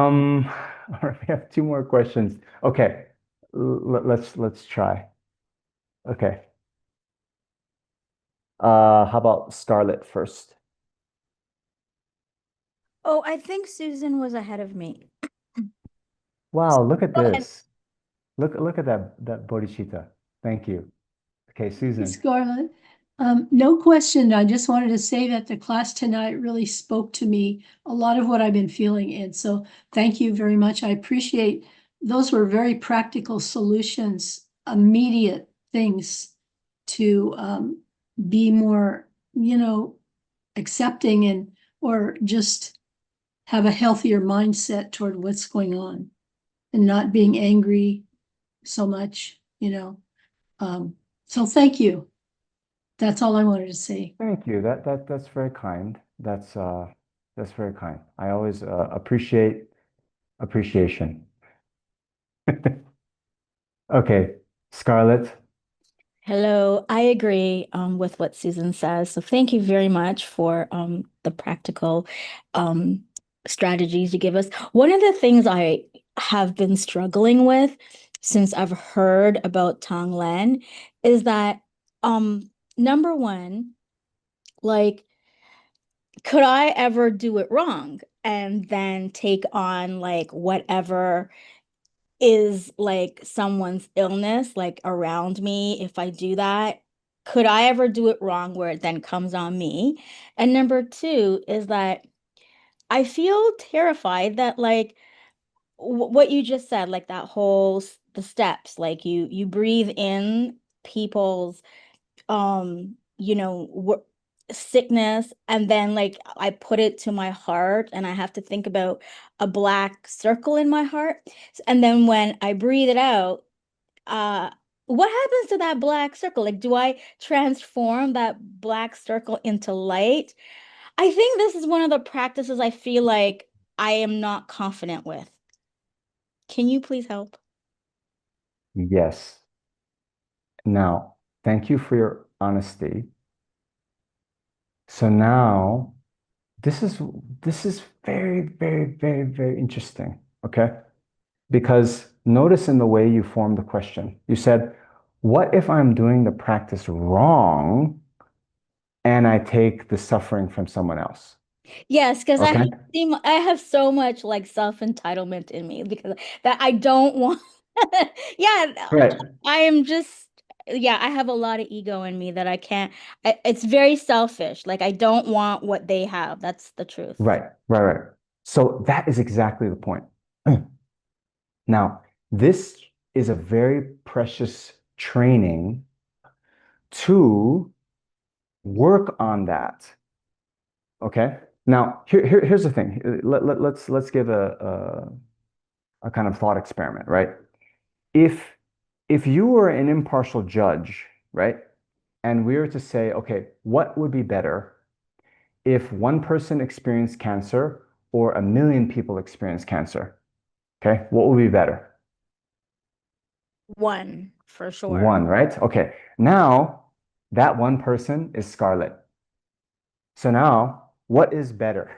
have two more questions. Okay. Let's try. Okay. How about Scarlett first? Oh, I think Susan was ahead of me. Wow, look at Go ahead. this. Look at that bodhicitta. Thank you. Okay, Susan. Scarlett. No question. I just wanted to say that the class tonight really spoke to me, a lot of what I've been feeling. And so thank you very much. I appreciate those were very practical solutions, immediate things to be more, accepting and or just have a healthier mindset toward what's going on and not being angry so much. So thank you. That's all I wanted to say. Thank you. That's very kind. That's very kind. I always appreciate appreciation. Okay, Scarlett. Hello, I agree with what Susan says. So thank you very much for the practical um, strategies you give us. One of the things I have been struggling with since I've heard about Tonglen is that number one, like, could I ever do it wrong and then take on like whatever is like someone's illness like around me if I do that? Could I ever do it wrong where it then comes on me? And number two is that I feel terrified that like what you just said, like that whole the steps, like you breathe in people's sickness, and then like I put it to my heart and I have to think about a black circle in my heart, and then when I breathe it out, uh what happens to that black circle? Like, do I transform that black circle into light? I think this is one of the practices I feel like I am not confident with. Can you please help? Yes. Now, thank you for your honesty. So now this is this is very, very, very, very interesting. Okay. Because notice in the way you formed the question, you said, what if I'm doing the practice wrong and I take the suffering from someone else? Yes, because Okay. I have so much like self-entitlement in me because that I don't want. Yeah, Right. I am just, yeah, I have a lot of ego in me that I can't. It's very selfish. Like I don't want what they have. That's the truth. Right. Right. Right. So that is exactly the point. Now, this is a very precious training to work on that. Okay. Now, here's the thing. Let's give a kind of thought experiment, right? If if you were an impartial judge, right, and we were to say, okay, what would be better if one person experienced cancer or a million people experience cancer? Okay, what would be better? One for sure. One, right? Okay. Now that one person is Scarlett. So now, what is better?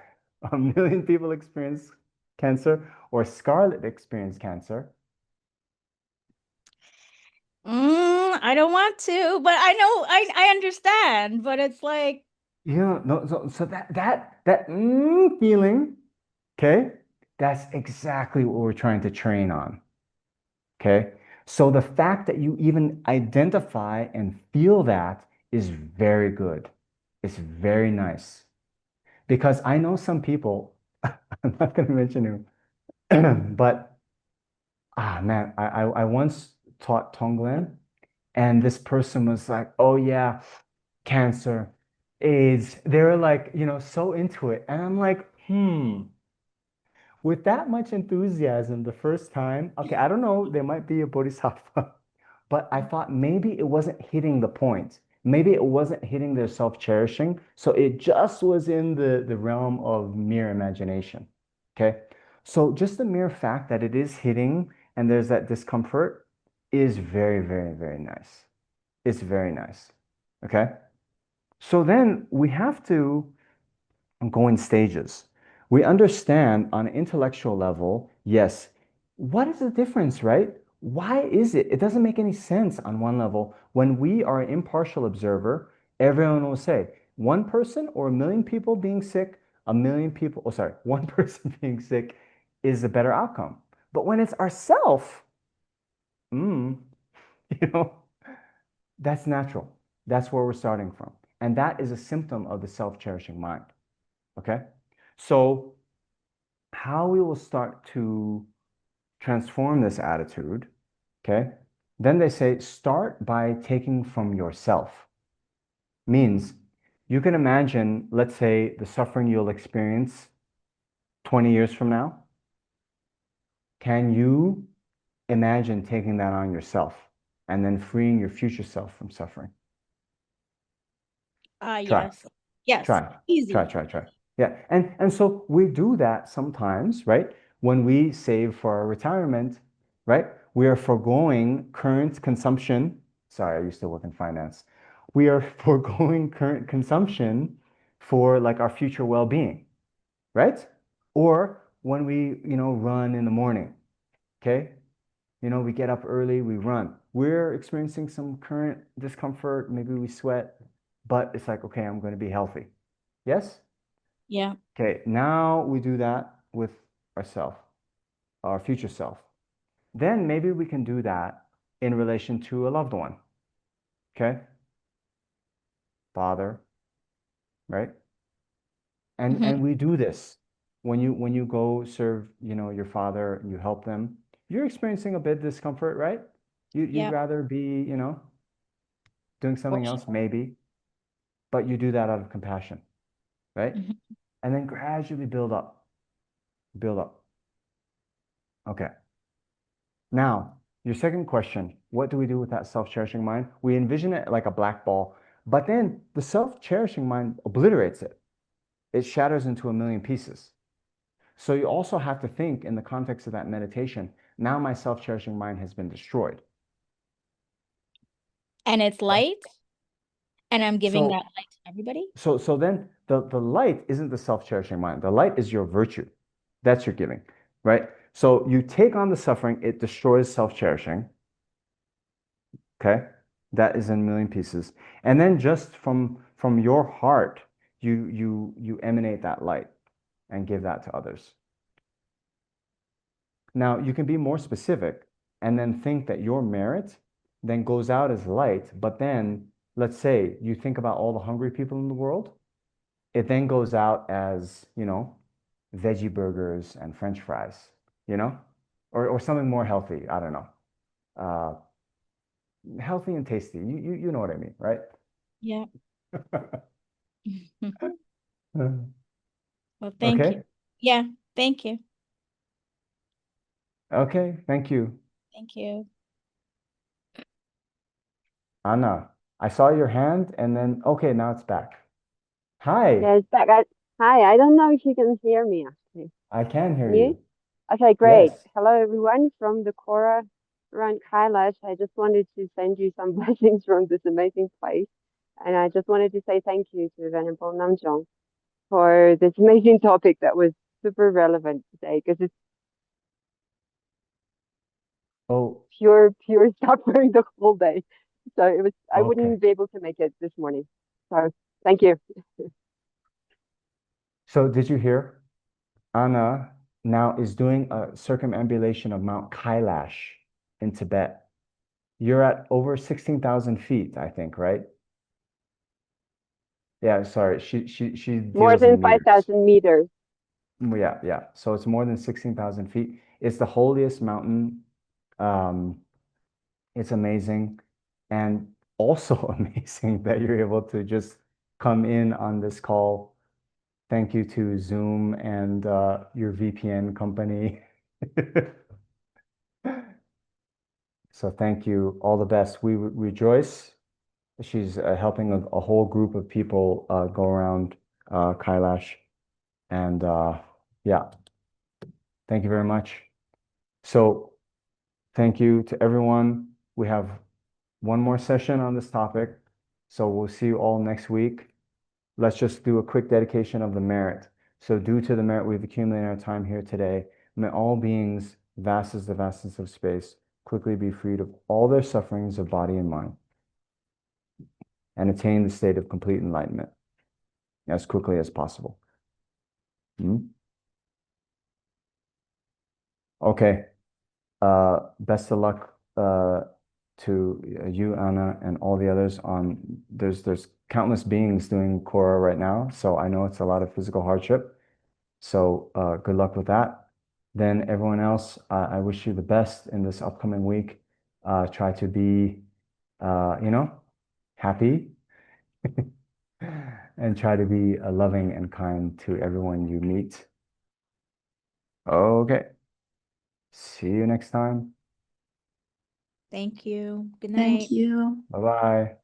A million people experience cancer or Scarlett experience cancer? I don't want to, but I know I understand, but it's like, No, so that feeling, okay, that's exactly what we're trying to train on. Okay. So the fact that you even identify and feel that is very good. It's very nice. Because I know some people, I'm not going to mention who, but man, I once taught Tonglen, and this person was like, oh yeah, cancer, AIDS. They were like, so into it. And I'm like, with that much enthusiasm the first time, okay, I don't know, there might be a bodhisattva, but I thought maybe it wasn't hitting the point. Maybe it wasn't hitting their self-cherishing. So it just was in the realm of mere imagination. Okay. So just the mere fact that it is hitting and there's that discomfort is very, very, very nice. It's very nice. Okay. So then we have to go in stages. We understand on an intellectual level, yes, what is the difference, right? Why is it? It doesn't make any sense on one level. When we are an impartial observer, everyone will say, one person or a million people being sick, a million people, oh, sorry, one person being sick is a better outcome. But when it's ourself, mm, you know, that's natural. That's where we're starting from. And that is a symptom of the self-cherishing mind. Okay? So how we will start to transform this attitude, okay? Then they say start by taking from yourself. Means you can imagine, let's say, the suffering you'll experience 20 years from now. Can you imagine taking that on yourself and then freeing your future self from suffering? Try. Yes. Yes. Try, Easy. try. Yeah, and so we do that sometimes, right? When we save for our retirement, right? We are foregoing current consumption. Sorry, I used to work in finance. We are foregoing current consumption for like our future well-being, right? Or when we, run in the morning, okay? We get up early, we run. We're experiencing some current discomfort, maybe we sweat, but it's like, okay, I'm going to be healthy. Yes? Yeah. Okay, now we do that with ourself, our future self. Then maybe we can do that in relation to a loved one. Okay? Father, right? And we do this. When you go serve, your father, you help them, you're experiencing a bit of discomfort, right? You'd Yeah. rather be, doing For something else, sure. maybe, but you do that out of compassion, right? Mhm. And then gradually build up, build up. Okay. Now, your second question, what do we do with that self-cherishing mind? We envision it like a black ball, but then the self-cherishing mind obliterates it. It shatters into a million pieces. So you also have to think in the context of that meditation, now my self-cherishing mind has been destroyed. And it's light, and I'm giving that So light to everybody. so then the light isn't the self-cherishing mind. The light is your virtue. That's your giving, right? So you take on the suffering, it destroys self-cherishing. Okay, that is in a million pieces, and then just from your heart you emanate that light and give that to others. Now you can be more specific and then think that your merit then goes out as light, but then let's say you think about all the hungry people in the world, it then goes out as veggie burgers and french fries, you know or something more healthy, I don't know, uh, healthy and tasty. You know what I mean, right? Yeah. Well, thank you. Okay. Yeah. Thank you. Okay. Thank you. Thank you. Anna, I saw your hand and then, okay, now it's back. Hi, Yes, back. Hi, I don't know if you can hear me actually. I can hear Can you? you. Okay, great. Yes. Hello, everyone from the Kora around Kailash. I just wanted to send you some blessings from this amazing place. And I just wanted to say thank you to Venerable Namjong for this amazing topic that was super relevant today because it's Oh, pure suffering the whole day. So I okay. wouldn't be able to make it this morning. So thank you. So did you hear? Anna now is doing a circumambulation of Mount Kailash in Tibet. You're at over 16,000 feet, I think, right? Yeah, sorry. She More deals than in meters. 5,000 meters. Yeah, yeah. So it's more than 16,000 feet. It's the holiest mountain. It's amazing. And also amazing that you're able to just come in on this call. Thank you to Zoom and your VPN company. So thank you. All the best. We rejoice. She's helping a whole group of people go around Kailash. And yeah, thank you very much. So thank you to everyone. We have one more session on this topic. So we'll see you all next week. Let's just do a quick dedication of the merit. So due to the merit we've accumulated in our time here today, may all beings, vast as the vastness of space, quickly be freed of all their sufferings of body and mind and attain the state of complete enlightenment as quickly as possible. Okay. Best of luck to you, Anna, and all the others on there's countless beings doing Kora right now, so I know it's a lot of physical hardship. So good luck with that. Then everyone else, I wish you the best in this upcoming week. Try to be happy and try to be loving and kind to everyone you meet. Okay. See you next time. Thank you. Good Thank night. you. Bye-bye.